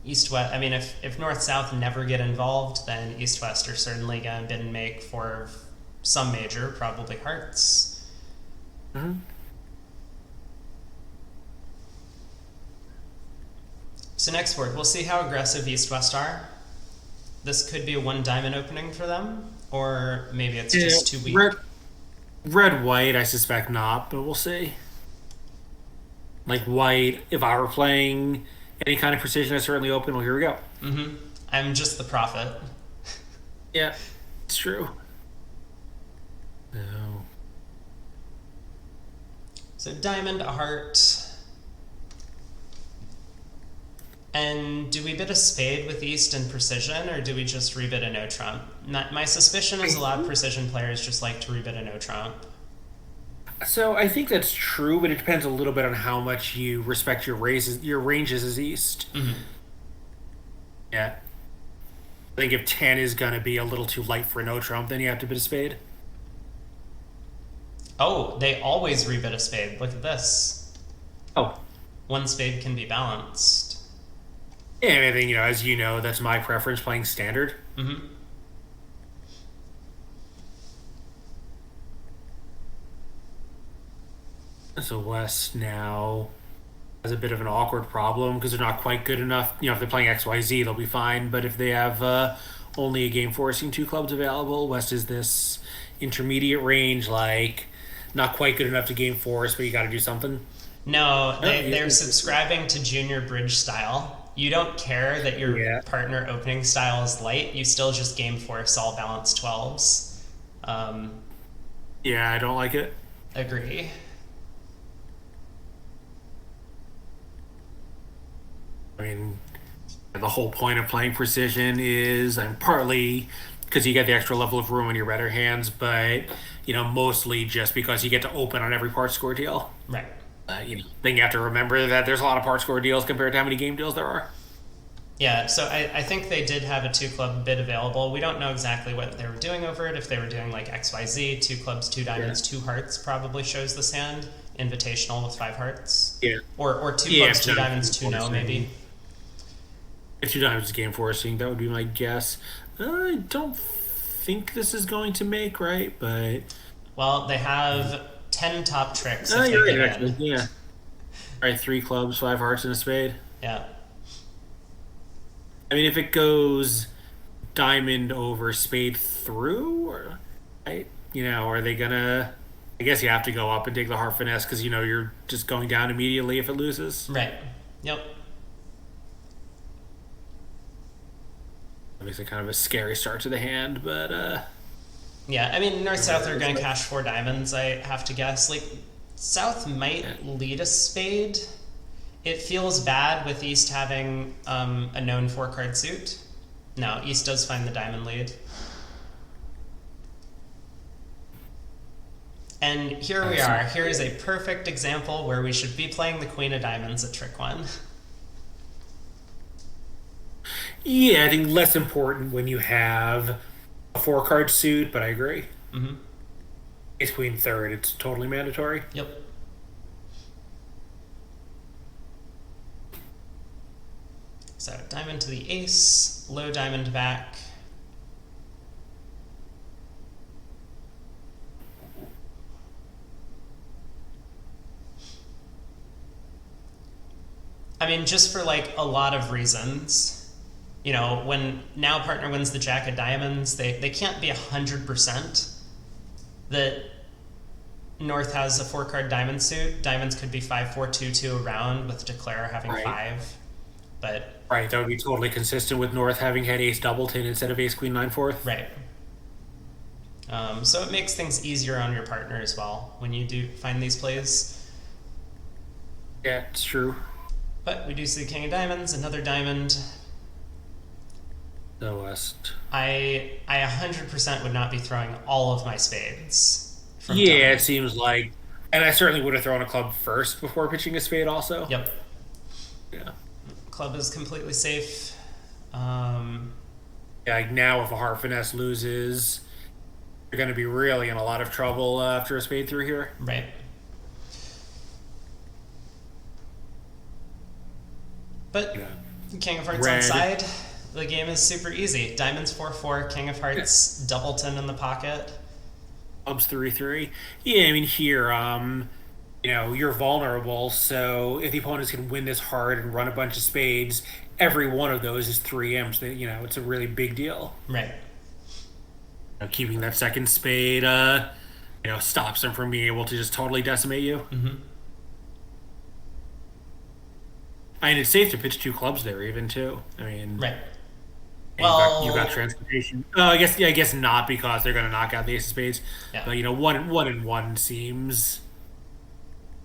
East-West, I mean, if North-South never get involved, then East-West are certainly going to bid and make for some major, probably hearts. Mhm. So next board, we'll see how aggressive East-West are. This could be a one diamond opening for them, or maybe it's Yeah, just too weak. red, white. I suspect not, but we'll see. Like white, if I were playing any kind of precision, I certainly open. Well, here we go. Mm-hmm. I'm just the prophet. Yeah, it's true. No. So diamond, a heart. And do we bid a spade with East and precision, or do we just rebid a no trump? My suspicion is a lot of precision players just like to rebid a no trump. So I think that's true, but it depends a little bit on how much you respect your ranges as East. Mm-hmm. Yeah. I think if 10 is gonna be a little too light for a no trump, then you have to bid a spade. Oh, they always rebid a spade. Look at this. Oh. One spade can be balanced. Yeah, I think, as you know, that's my preference playing standard. Mm-hmm. So West now has a bit of an awkward problem because they're not quite good enough. If they're playing XYZ, they'll be fine. But if they have only a game forcing two clubs available, West is this intermediate range, like not quite good enough to game force, but you got to do something. No, they're subscribing to junior bridge style. You don't care that your partner opening style is light. You still just game force all balanced 12s. Yeah, I don't like it. Agree. I mean, the whole point of playing precision is, and partly because you get the extra level of room in your better hands, but mostly just because you get to open on every part score deal. Right. Then you have to remember that there's a lot of part score deals compared to how many game deals there are. Yeah, so I think they did have a two club bid available. We don't know exactly what they were doing over it. If they were doing like XYZ, two clubs, two diamonds, two hearts probably shows this hand. Invitational with 5 hearts. Yeah. Or two clubs, two diamonds, two no, maybe. If two diamonds is game forcing, that would be my guess. I don't think this is going to make, right? But well, they have 10 top tricks. You're right, actually. Yeah. All right, 3 clubs, 5 hearts, and a spade. Yeah. I mean, if it goes diamond over spade through, or right, are they gonna? I guess you have to go up and take the heart finesse because you're just going down immediately if it loses. Right. Yep. That makes it kind of a scary start to the hand, but yeah, I mean, North-South are going to cash 4 diamonds, I have to guess. Like, South might lead a spade. It feels bad with East having a known 4-card suit. No, East does find the diamond lead. And here we are. Here is a perfect example where we should be playing the Queen of Diamonds at trick 1. Yeah, I think less important when you have a 4-card suit, but I agree. Mm-hmm. Ace Queen third, it's totally mandatory. Yep. So diamond to the ace, low diamond back. I mean, just for like a lot of reasons. When now partner wins the jack of diamonds, they can't be 100% that North has a 4-card diamond suit. Diamonds could be 5-4-2-2 around with Declare having 5. But right, that would be totally consistent with North having had ace doubleton instead of ace queen 9/4. Right. So it makes things easier on your partner as well when you do find these plays. Yeah, it's true. But we do see the king of diamonds, another diamond. The West. I 100% would not be throwing all of my spades. Yeah, it seems like, and I certainly would have thrown a club first before pitching a spade. Also. Yep. Yeah. Club is completely safe. Yeah, like now if a heart finesse loses, you're going to be really in a lot of trouble after a spade through here. Right. But King of Hearts on side, the game is super easy. Diamonds 4-4, King of Hearts, doubleton in the pocket. Clubs 3-3. Yeah, I mean here, you're vulnerable, so if the opponents can win this hard and run a bunch of spades, every one of those is 3 imps. It's a really big deal. Right. Keeping that second spade, stops them from being able to just totally decimate you. Mm-hmm. I mean, it's safe to pitch two clubs there, even too. I mean, Right. and you've got Well, transportation. I guess not because they're going to knock out the ace of spades. yeah. But one and one seems.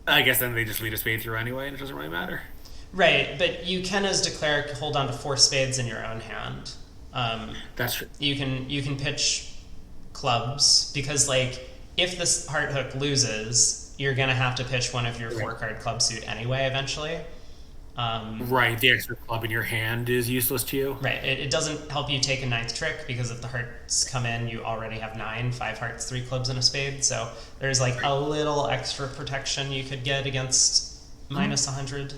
I guess then they just lead a spade through anyway, and it doesn't really matter. Right, but you can, as declare, hold on to four spades in your own hand. That's true. You can pitch clubs because, like, if this heart hook loses, you're gonna have to pitch one of your Right. four card club suit anyway eventually. Right, the extra club in your hand is useless to you. Right. It doesn't help you take a ninth trick because if the hearts come in, you already have nine, five hearts, three clubs, and a spade. So there's like a little extra protection you could get against minus 100.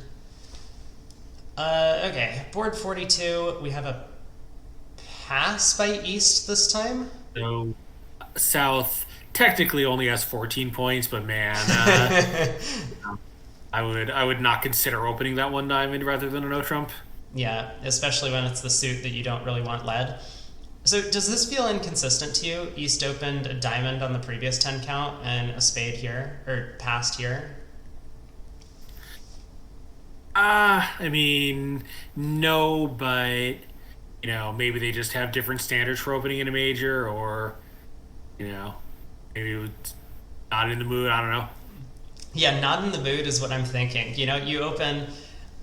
Okay, board 42. We have a pass by East this time. So South technically only has 14 points, but man, I would not consider opening that one diamond rather than a no trump. Yeah, especially when it's the suit that you don't really want led. So does this feel inconsistent to you? East opened a diamond on the previous 10 count and a spade here, or passed here. I mean, no, but maybe they just have different standards for opening in a major, or maybe it's not in the mood. I don't know. Yeah, not in the mood is what I'm thinking. You open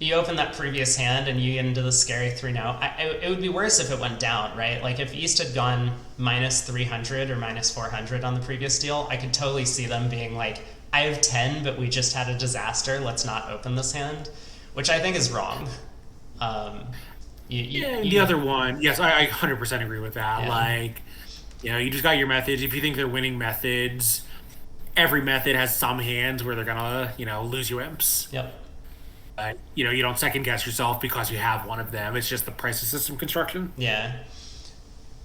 that previous hand and you get into the scary 3-0. It would be worse if it went down, right? Like if East had gone minus 300 or minus 400 on the previous deal, I could totally see them being like, I have 10, but we just had a disaster. Let's not open this hand, which I think is wrong. The other one, yes, I 100% agree with that. Yeah. Like, you just got your methods. If you think they're winning methods, every method has some hands where they're gonna, lose you imps. Yep. You don't second guess yourself because you have one of them. It's just the price of system construction. Yeah.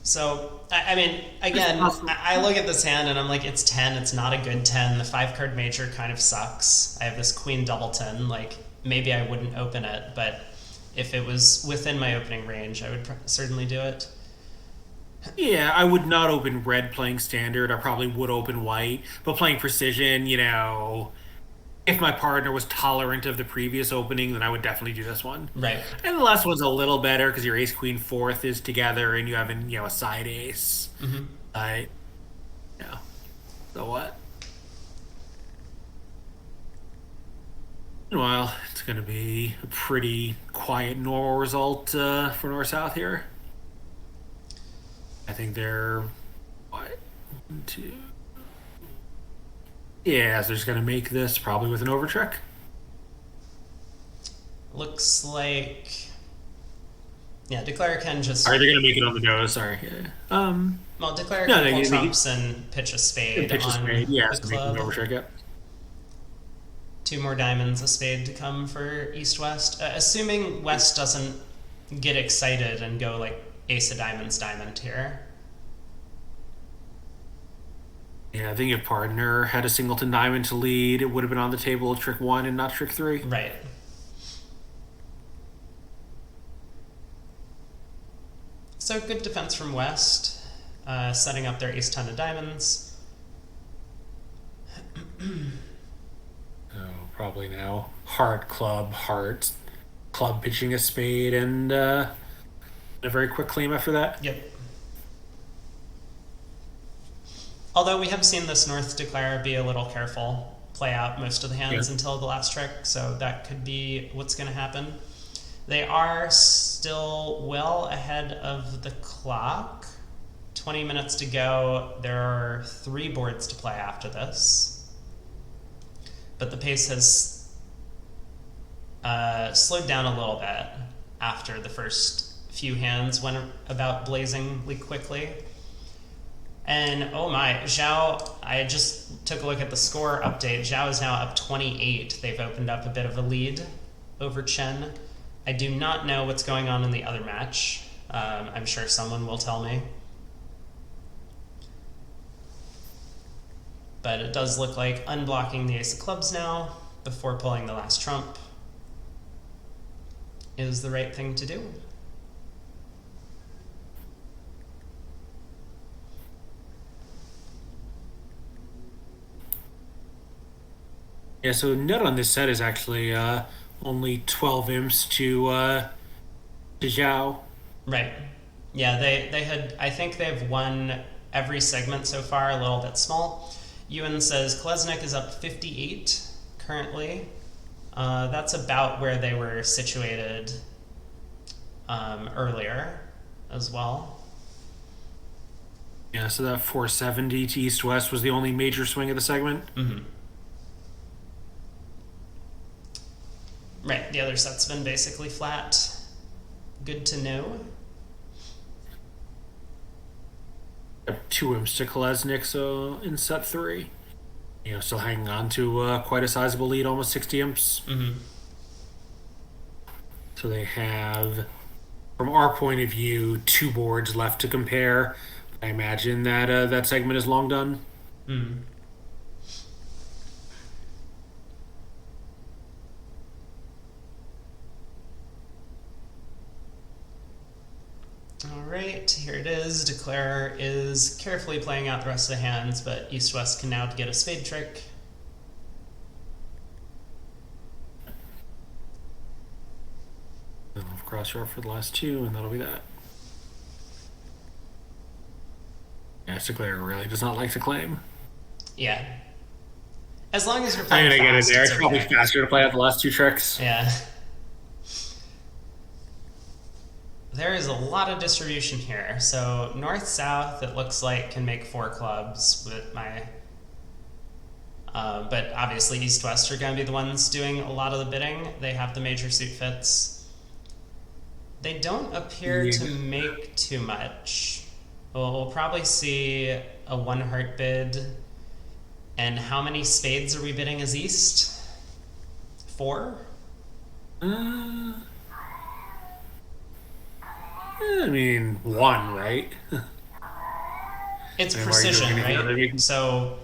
So, I mean, again, I look at this hand and I'm like, it's 10. It's not a good 10. The 5-card major kind of sucks. I have this queen doubleton. Like, maybe I wouldn't open it, but if it was within my opening range, I would certainly do it. Yeah, I would not open red playing standard. I probably would open white, but playing precision, if my partner was tolerant of the previous opening, then I would definitely do this one. Right. And the last one's a little better because your ace queen fourth is together and you have a side ace. Mm-hmm. So what? Meanwhile, it's going to be a pretty quiet normal result for North South here. I think they're what? 1, 2. Yeah, so they're just going to make this probably with an over trick. Looks like... Yeah, Declare can just... Are they going to make it on the nose? Sorry. Yeah. Well, Declare No, can pull they- trumps and pitch a spade Pitch a on spade. Yeah, the so make an club. over trick. Yep. 2 more diamonds, a spade to come for East-West. Assuming West doesn't get excited and go like ace of diamonds, diamond here. Yeah, I think if partner had a singleton diamond to lead, it would have been on the table of trick 1 and not trick 3. Right. So good defense from West, setting up their ace-10 of diamonds. So probably now heart, club, pitching a spade, and a very quick claim after that. Yep. Although we have seen this North Declare be a little careful, play out most of the hands until the last trick, so that could be what's going to happen. They are still well ahead of the clock. 20 minutes to go. There are 3 boards to play after this. But the pace has slowed down a little bit after the first few hands went about blazingly quickly. And oh my, Xiao, I just took a look at the score update. Xiao is now up 28. They've opened up a bit of a lead over Chen. I do not know what's going on in the other match. I'm sure someone will tell me. but it does look like unblocking the ace of clubs now before pulling the last trump is the right thing to do. Yeah, so nut on this set is actually only 12 imps to Xiao. Right. Yeah, they had, I think they've won every segment so far, a little bit small. Ewan says Kolesnik is up 58 currently. That's about where they were situated earlier as well. Yeah, so that 470 to east-west was the only major swing of the segment. Mm-hmm. Right, the other set's been basically flat. Good to know. Two imps to Kolesnik, so in set 3. Still hanging on to quite a sizable lead, almost 60 imps. Mm-hmm. So they have, from our point of view, 2 boards left to compare. I imagine that that segment is long done. Mm. All right, here it is. Declare is carefully playing out the rest of the hands, but East-West can now get a spade trick. Cross draw for the last 2, and that'll be that. Yeah, Declare really does not like to claim. Yeah. As long as you're I'm playing gonna get fast, it there. It's okay. probably faster to play out the last 2 tricks. Yeah. There is a lot of distribution here. So north-south, it looks like, can make 4 clubs with my... but obviously east-west are going to be the ones doing a lot of the bidding. They have the major suit fits. They don't appear to make too much. We'll probably see a 1 heart bid. And how many spades are we bidding as east? 4? I mean, 1, right? It's And precision, why you're gonna right? make- So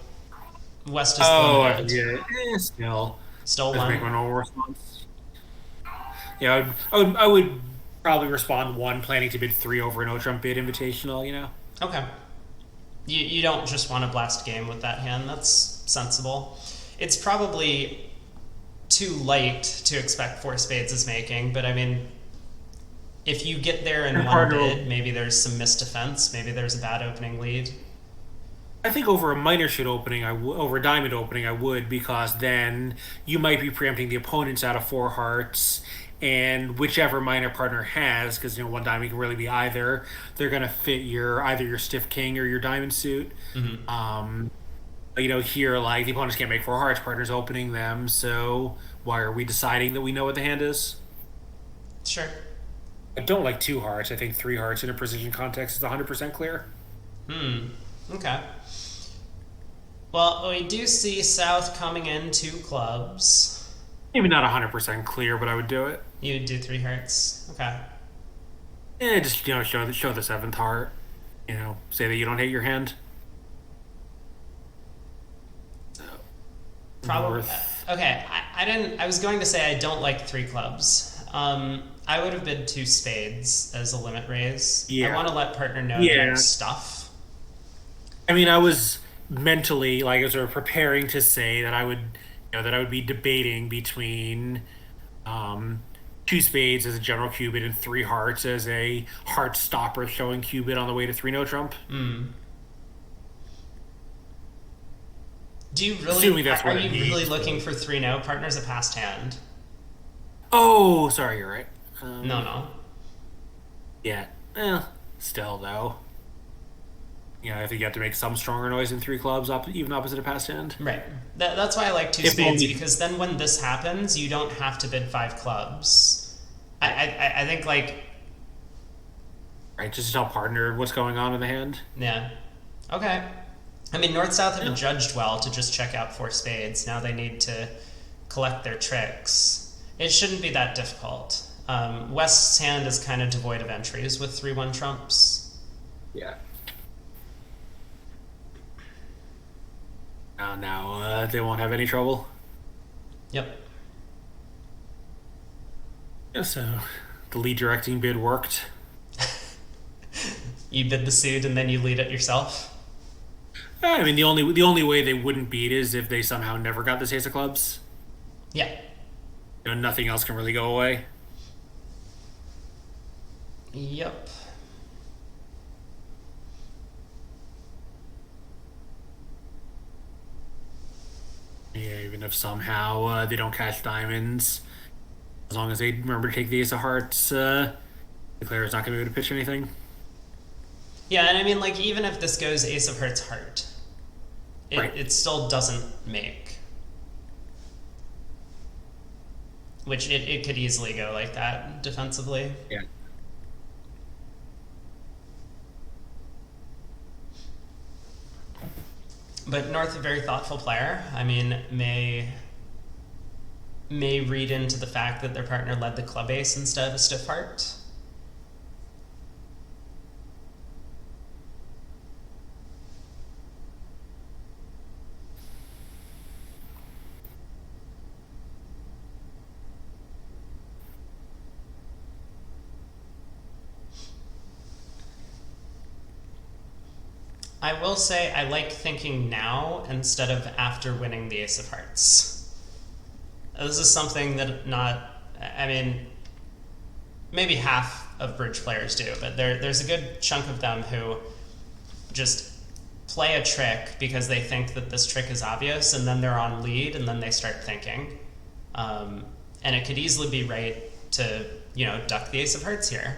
west is Oh, I limited. forget. Still. Still Let's make 1. one more response. Yeah, I would probably respond 1, planning to bid 3 over an O-Trump bid invitational, Okay. You don't just want to blast game with that hand. That's sensible. It's probably too light to expect 4 spades is making, but I mean, if you get there in 1 bid, maybe there's some missed defense, maybe there's a bad opening lead. I think over a minor shit opening, over a diamond opening, I would, because then you might be preempting the opponents out of 4 hearts, and whichever minor partner has, because 1 diamond can really be either, they're gonna fit either your stiff king or your diamond suit. Mm-hmm. Here, like, the opponents can't make 4 hearts, partner's opening them, so why are we deciding that we know what the hand is? Sure. I don't like 2 hearts. I think 3 hearts in a precision context is 100% clear. Okay. Well, we do see South coming in 2 clubs. Maybe not 100% clear, but I would do it. You would do 3 hearts. Okay. Just show the 7th heart. Say that you don't hate your hand. Probably. North. Okay. I was going to say I don't like 3 clubs. I would have bid 2 spades as a limit raise. Yeah. I want to let partner know their stuff. I mean, I was mentally, sort of preparing to say that I would be debating between 2 spades as a general cubit and 3 hearts as a heart stopper showing cubit on the way to 3 no trump. Do you really? Assuming that's what are it you really needs. looking for 3 no? Partner's a passed hand. Oh, sorry, you're right. No. Yeah. Still though. I think you have to make some stronger noise in 3 clubs, even opposite a passed hand. Right. That's why I like 2 If spades, only- because then when this happens, you don't have to bid 5 clubs. I think Right, just to tell partner what's going on in the hand. yeah. Okay. I mean, North-South have judged well to just check out 4 spades. Now they need to collect their tricks. It shouldn't be that difficult. West's hand is kind of devoid of entries with 3-1 trumps. Yeah. Now they won't have any trouble. Yep. Yeah, so the lead directing bid worked. You bid the suit and then you lead it yourself. I mean, the only way they wouldn't beat is if they somehow never got this ace of clubs. Yeah. Nothing else can really go away. Yep. Yeah, even if somehow they don't catch diamonds, as long as they remember to take the ace of hearts, the player's not going to be able to pitch anything. Yeah, and I mean, like, even if this goes ace of hearts heart, Right. it still doesn't make. Which it could easily go like that defensively. Yeah. But North, a very thoughtful player. I mean, may read into the fact that their partner led the club ace instead of a stiff heart. I will say I like thinking now instead of after winning the ace of hearts. This is something that I mean, maybe half of bridge players do, but there's a good chunk of them who just play a trick because they think that this trick is obvious, and then they're on lead, and then they start thinking. And it could easily be right to, duck the ace of hearts here.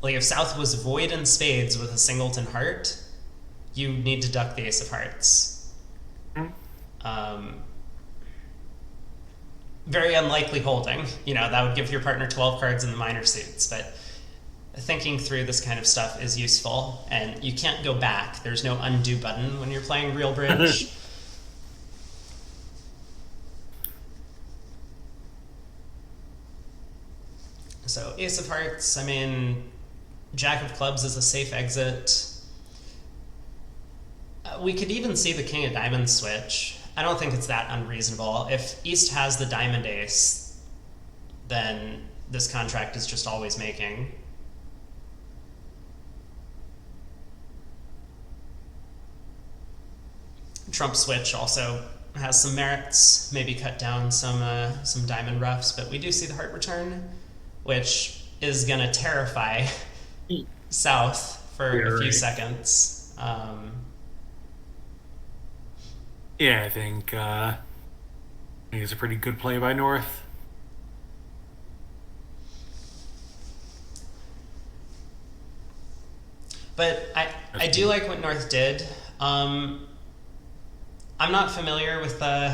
Like, if South was void in spades with a singleton heart, you need to duck the ace of hearts. Very unlikely holding. That would give your partner 12 cards in the minor suits, but thinking through this kind of stuff is useful, and you can't go back. There's no undo button when you're playing real bridge. So ace of hearts, I mean, jack of clubs is a safe exit. We could even see the king of diamonds switch. I don't think it's that unreasonable. If East has the diamond ace, then this contract is just always making. Trump switch also has some merits, maybe cut down some diamond roughs, but we do see the heart return, which is going to terrify South for a few seconds. Yeah, I think it's a pretty good play by North. But I do like what North did. I'm not familiar with the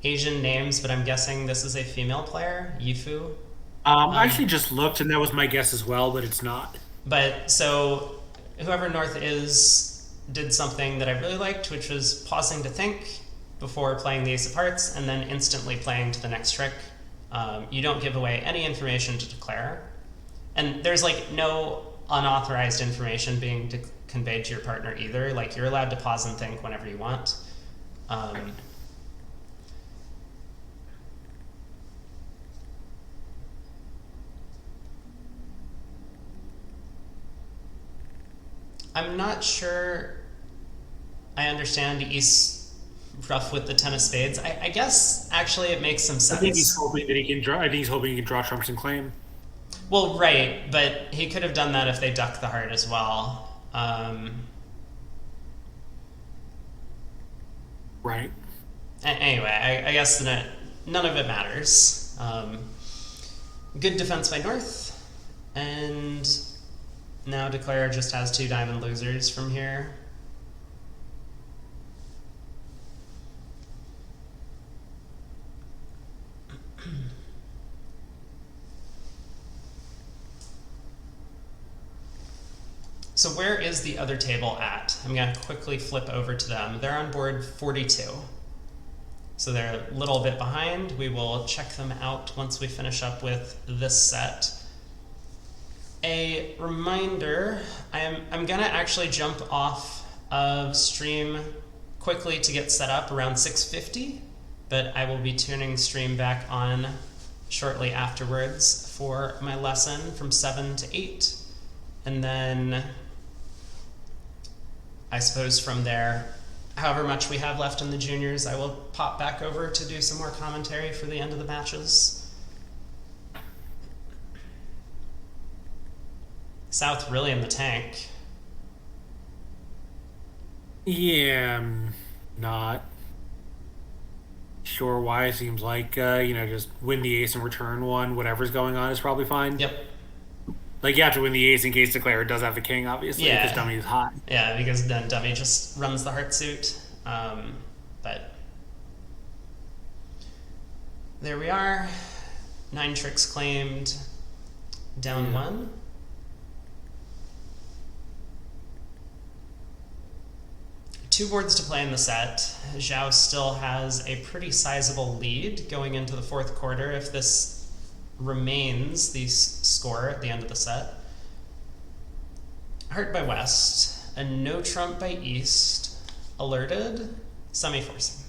Asian names, but I'm guessing this is a female player, Yifu. I actually just looked, and that was my guess as well, but it's not. But so whoever North is did something that I really liked, which was pausing to think before playing the ace of hearts and then instantly playing to the next trick. You don't give away any information to declare. And there's like no unauthorized information being conveyed to your partner either. Like, you're allowed to pause and think whenever you want. I'm not sure I understand East rough with the 10 of spades. I guess actually it makes some sense. I think he's hoping that he can draw. I think he's hoping he can draw trumps and claim. Well, right, but he could have done that if they ducked the heart as well. Right. Anyway, I guess none of it matters. Good defense by North, and now Declare just has 2 diamond losers from here. So where is the other table at? I'm going to quickly flip over to them. They're on board 42. So they're a little bit behind. We will check them out once we finish up with this set. A reminder, I'm going to actually jump off of stream quickly to get set up around 6:50, but I will be tuning stream back on shortly afterwards for my lesson from 7 to 8. And then I suppose from there, however much we have left in the juniors, I will pop back over to do some more commentary for the end of the matches. South really in the tank. Yeah, I'm not sure why. It seems like, just win the ace and return one. Whatever's going on is probably fine. Yep. Like, you have to win the ace in case Declare does have the king, obviously, Yeah. because dummy is hot. Yeah, because then dummy just runs the heart suit. But there we are. 9 tricks claimed. Down 1. Two boards to play in the set. Xiao still has a pretty sizable lead going into the 4th quarter if this remains the score at the end of the set. Heart by West, a no trump by East, alerted, semi-forcing.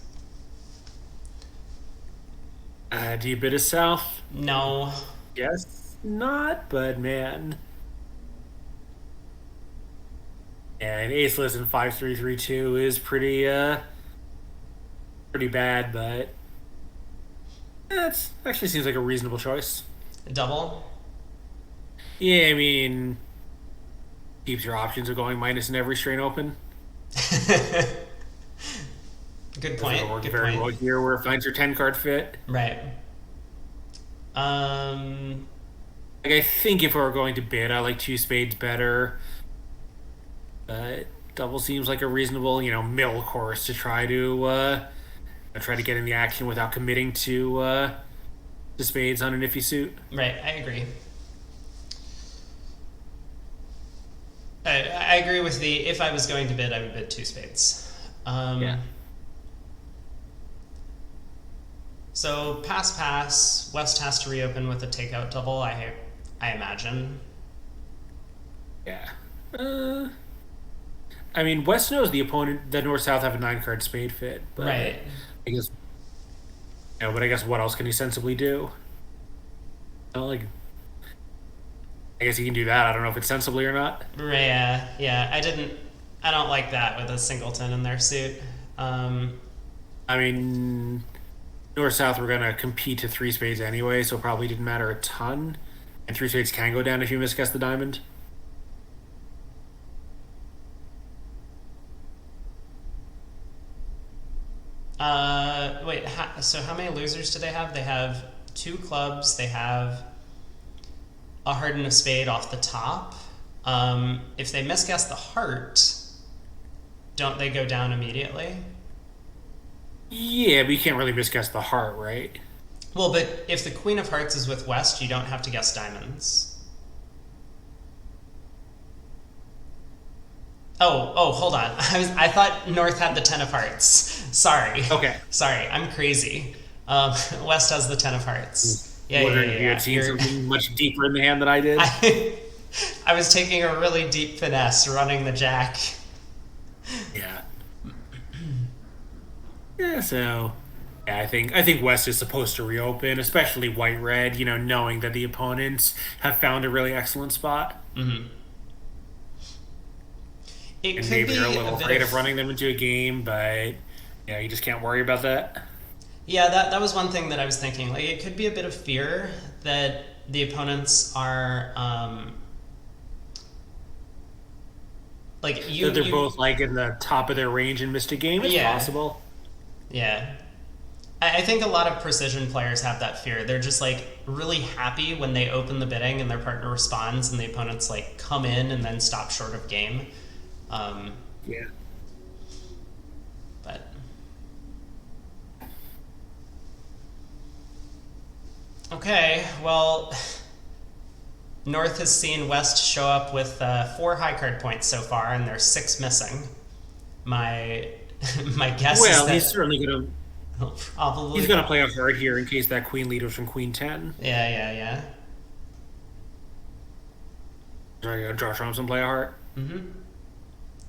Do you bid a South? No. Yes, not, but man. Yeah, an aceless in 5-3-3-2 is pretty bad, but that actually seems like a reasonable choice. A double? Yeah, I mean, keeps your options of going minus in every strain open. Good point. It'll work Good very point. well here where it finds your 10 card fit. Right. Like, I think if we were going to bid, I like 2 spades better. But double seems like a reasonable, middle course to try to get in the action without committing to the spades on an iffy suit. Right, I agree. I agree with the, if I was going to bid, I would bid 2 spades. Yeah. So pass. West has to reopen with a takeout double, I imagine. Yeah. I mean, West knows the opponent, the North-South have a 9-card spade fit. But Right. I guess, but I guess what else can he sensibly do? I guess he can do that. I don't know if it's sensibly or not. Yeah. I don't like that with a singleton in their suit. I mean, North-South were going to compete to 3 spades anyway, so it probably didn't matter a ton. And 3 spades can go down if you misguess the diamond. Wait, so how many losers do they have? They have 2 clubs, they have a heart and a spade off the top. If they misguess the heart, don't they go down immediately? Yeah, but you can't really misguess the heart, right? Well, but if the Queen of Hearts is with West, you don't have to guess diamonds. Oh, hold on. I thought North had the 10 of Hearts. Sorry. Okay. Sorry, I'm crazy. West has the 10 of Hearts. Yeah. Wondering if you had seen something much deeper in the hand than I did. I was taking a really deep finesse, running the jack. Yeah. Yeah, so yeah, I think West is supposed to reopen, especially white-red, knowing that the opponents have found a really excellent spot. Mm-hmm. It And could maybe be you're a little bit afraid of running them into a game, but you just can't worry about that. Yeah, that was one thing that I was thinking. Like, it could be a bit of fear that the opponents are that they're both in the top of their range and missed a game. It's possible. Yeah. I think a lot of precision players have that fear. They're just really happy when they open the bidding and their partner responds and the opponents come in and then stop short of game. Yeah. But okay, well, North has seen West show up with 4 high card points so far, and there's 6 missing. My guess is that he's certainly gonna. Probably. He's gonna play a hard here in case that queen lead was from queen 10. Yeah. Sorry, draw trumps and play a heart. Mm-hmm.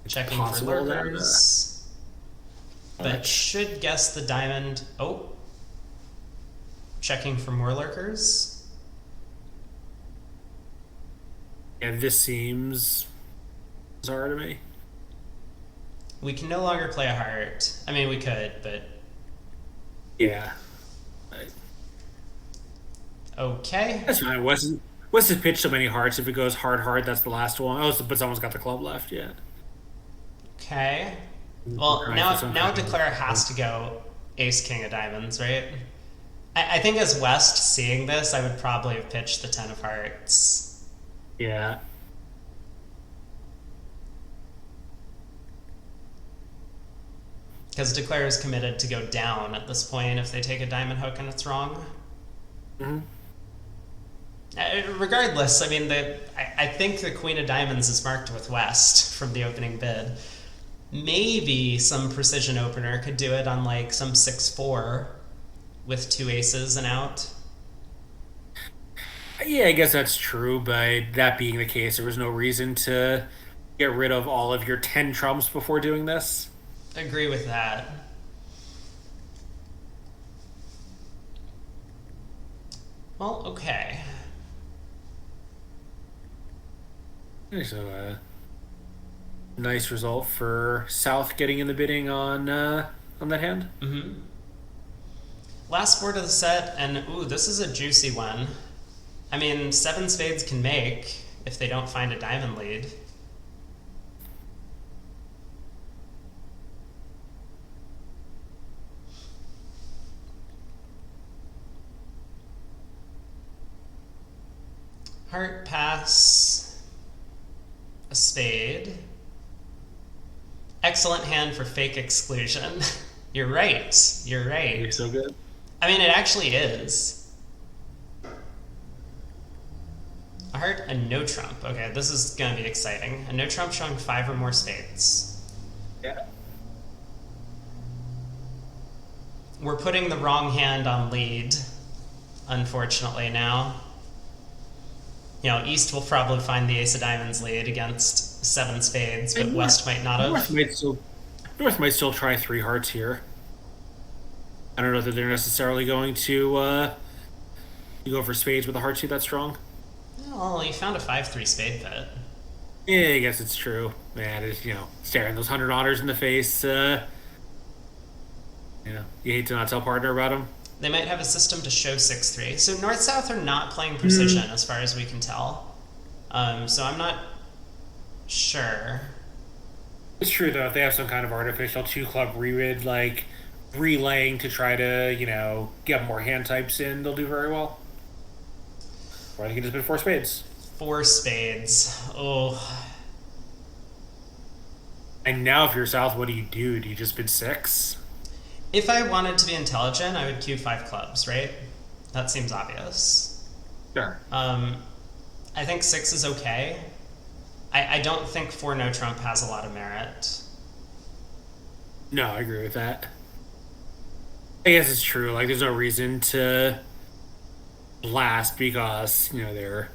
Checking for Possible lurkers. but should guess the diamond. Oh, checking for more lurkers. Yeah, this seems bizarre to me. We can no longer play a heart. I mean, we could, but Yeah. okay. That's fine. What's his pitch so many hearts? If it goes hard, that's the last one. Oh, but someone's got the club left. Yeah. Okay. Well, now Declare has to go Ace King of Diamonds, right? I think as West seeing this, I would probably have pitched the 10 of Hearts. Yeah. Because Declare is committed to go down at this point if they take a diamond hook and it's wrong. Mm-hmm. Regardless, I mean, I think the Queen of Diamonds is marked with West from the opening bid. Maybe some precision opener could do it on like some 6-4 with 2 aces and out. Yeah, I guess that's true, but that being the case, there was no reason to get rid of all of your 10 trumps before doing this. Agree with that. Well, okay. So, nice result for South getting in the bidding on that hand. Mm-hmm. Last board of the set, and ooh, this is a juicy one. I mean, 7 spades can make if they don't find a diamond lead. Heart pass, a spade. Excellent hand for fake exclusion. You're right. You're right. You're so good. I mean, it actually is. A heart, a no trump. Okay, this is gonna be exciting. A no trump showing 5 or more spades. Yeah. We're putting the wrong hand on lead, unfortunately, now. You know, East will probably find the ace of diamonds lead against 7 spades, but West might not have. North might still try 3 hearts here. I don't know that they're necessarily going to go for spades with a heart suit that strong. Well, you found a 5-3 spade pit. Yeah, I guess it's true. Man, it's, staring those 100 honors in the face. You hate to not tell partner about them. They might have a system to show 6-3. So North-South are not playing precision as far as we can tell. So I'm not sure. It's true, though. If they have some kind of artificial 2-club re-rid, like relaying to try to, get more hand types in, they'll do very well. Or they can just bid 4 spades. 4 spades. Oh. And now if you're South, what do? Do you just bid 6? If I wanted to be intelligent, I would cue 5 clubs, right? That seems obvious. Sure. I think 6 is okay. I don't think 4 no trump has a lot of merit. No, I agree with that. I guess it's true. Like, there's no reason to blast because they're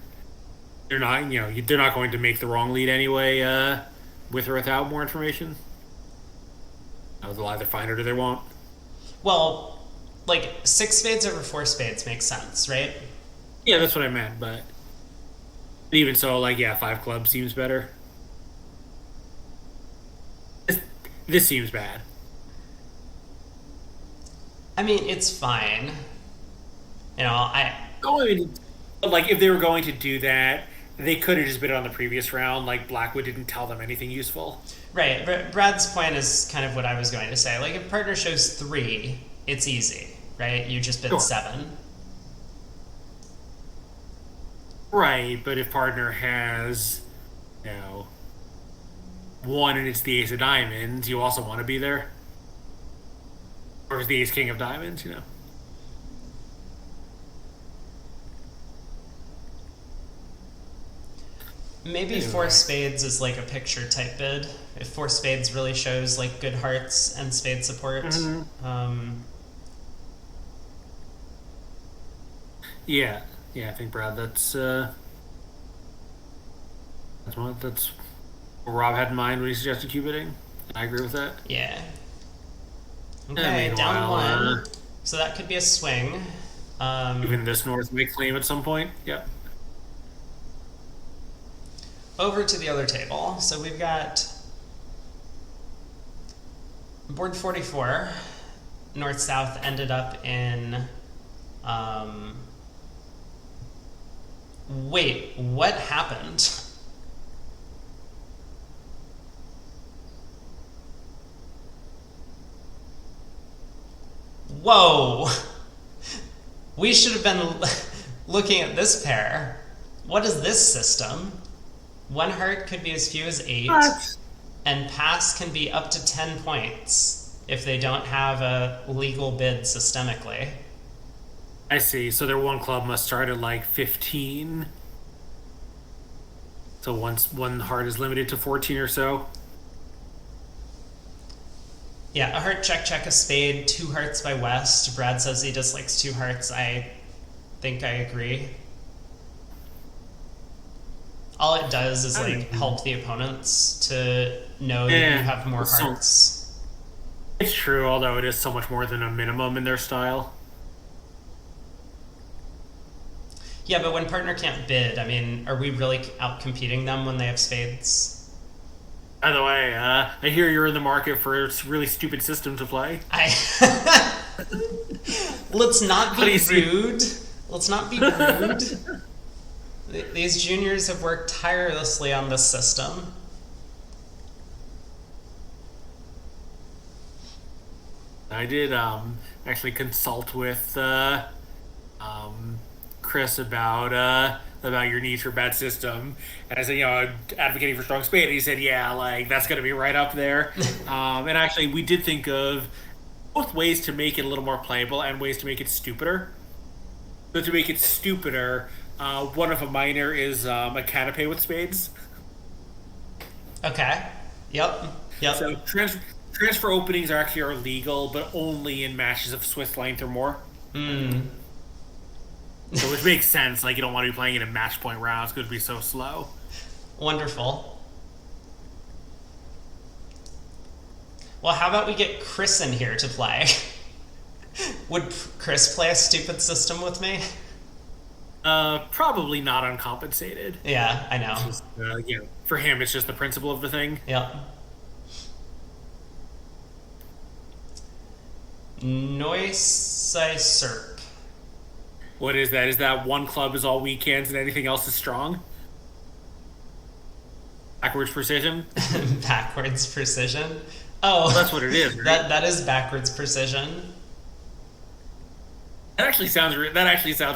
not they're not going to make the wrong lead anyway. With or without more information, they'll either find it or they won't. Well, like 6 spades over 4 spades makes sense, right? Yeah, that's what I meant. But even so, 5 clubs seems better. This seems bad. I mean, it's fine. If they were going to do that, they could have just bid it on the previous round. Like, Blackwood didn't tell them anything useful. Right. Brad's point is kind of what I was going to say. Like, if partner shows 3, it's easy, right? You just bid 7. Right, but if partner has, 1 and it's the ace of diamonds, you also want to be there. Or is the ace king of diamonds, Maybe anyway. 4 spades is like a picture type bid. If 4 spades really shows like good hearts and spade support. Mm-hmm. Yeah, I think Brad, that's what Rob had in mind when he suggested Q bidding. I agree with that. Yeah. Okay, down one. So that could be a swing. Even this North may claim at some point. Yep. Over to the other table. So we've got board 44. North-South ended up in... wait, what happened? Whoa! We should have been looking at this pair. What is this system? One heart could be as few as 8, and pass can be up to 10 points if they don't have a legal bid systemically. I see. So their one club must start at like 15. So once one heart is limited to 14 or so. Yeah, a heart check, a spade, 2 hearts by West. Brad says he dislikes 2 hearts. I think I agree. All it does is like help the opponents to know that you have more hearts. It's true, although it is so much more than a minimum in their style. Yeah, but when partner can't bid, I mean, are we really out competing them when they have spades? By the way, I hear you're in the market for a really stupid system to play. Let's not be rude. Let's not be rude. These juniors have worked tirelessly on this system. I did actually consult with Chris about your need for bad system, and I said, I'm advocating for strong spade, and he said, yeah, like that's going to be right up there. And actually, we did think of both ways to make it a little more playable and ways to make it stupider. So to make it stupider, one of a minor is a canapé with spades. Okay. Yep. So transfer openings are legal, but only in matches of Swiss length or more. So which makes sense. Like, you don't want to be playing it in match point rounds. It's going to be so slow. Wonderful. Well, how about we get Chris in here to play? Would Chris play a stupid system with me? Probably not uncompensated. Yeah, I know. Just, for him, it's just the principle of the thing. Yep. Serp. What is that? Is that one club is all weekends and anything else is strong? Backwards precision? Backwards precision? Oh, well, that's what it is, right? That is backwards precision. That actually sounds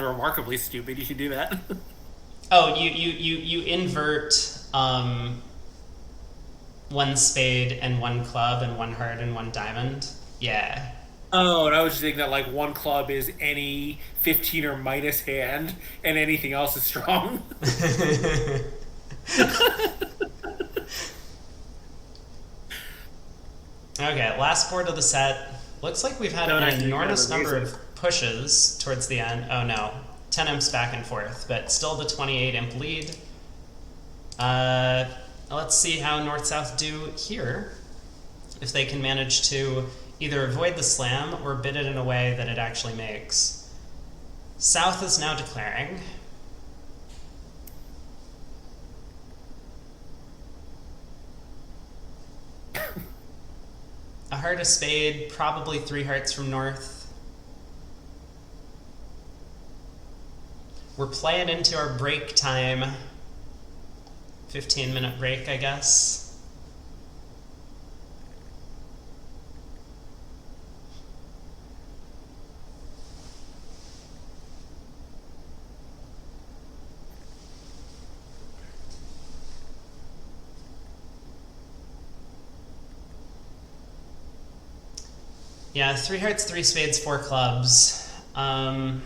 remarkably stupid. You should do that. Oh, you invert one spade and one club and one heart and one diamond. Yeah. Oh, and I was just thinking that like one club is any 15 or minus hand, and anything else is strong. Okay, last board of the set. Looks like we've had an enormous number of pushes towards the end. Oh no, 10 imps back and forth, but still the 28 imp lead. Let's see how North-South do here. If they can manage to either avoid the slam or bid it in a way that it actually makes. South is now declaring. A heart, a spade, probably 3 hearts from North. We're playing into our break time. 15-minute break, I guess. Yeah, 3 hearts, 3 spades, 4 clubs. Yeah,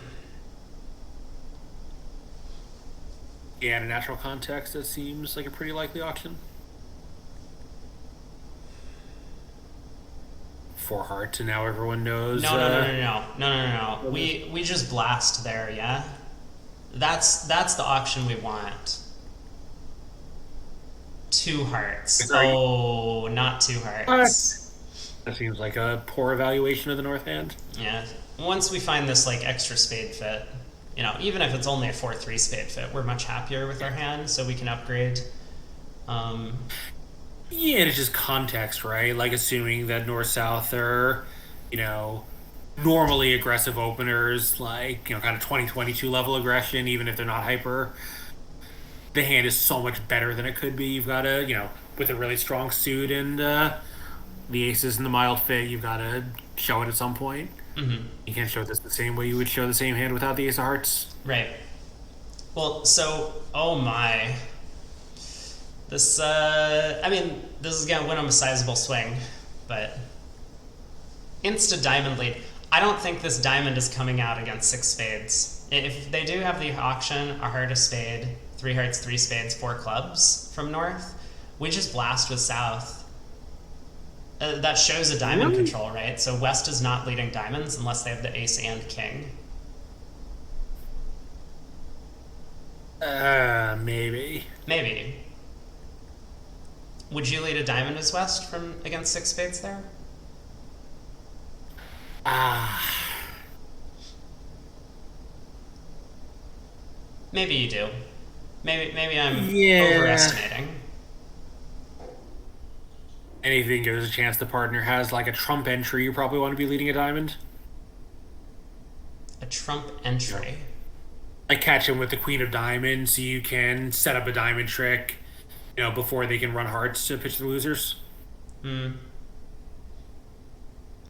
in a natural context, it seems like a pretty likely auction. 4 hearts, and now everyone knows. No. We just blast there, yeah. That's the auction we want. 2 hearts. Oh, not 2 hearts. That seems like a poor evaluation of the North Hand. Yeah. Once we find this like extra spade fit, even if it's only a 4-3 spade fit, we're much happier with our hand, so we can upgrade. Yeah, and it's just context, right? Like assuming that North South are, you know, normally aggressive openers, like, kind of 2022 level aggression, even if they're not hyper. The hand is so much better than it could be. You've got to, with a really strong suit and the aces and the mild fit, you've got to show it at some point. Mm-hmm. You can't show this the same way you would show the same hand without the ace of hearts. Right. Well, so, oh my. This, this is going to win him a sizable swing, but insta diamond lead. I don't think this diamond is coming out against 6 spades. If they do have the auction, a heart, a spade, 3 hearts, 3 spades, 4 clubs from North, we just blast with South. That shows a diamond control, right? So West is not leading diamonds unless they have the ace and king. Maybe. Maybe. Would you lead a diamond as West from against 6 spades there? Maybe you do. Maybe I'm overestimating. Anything gives a chance the partner has like a trump entry, you probably want to be leading a diamond. A trump entry. Like catch him with the queen of diamonds so you can set up a diamond trick, before they can run hearts to pitch the losers.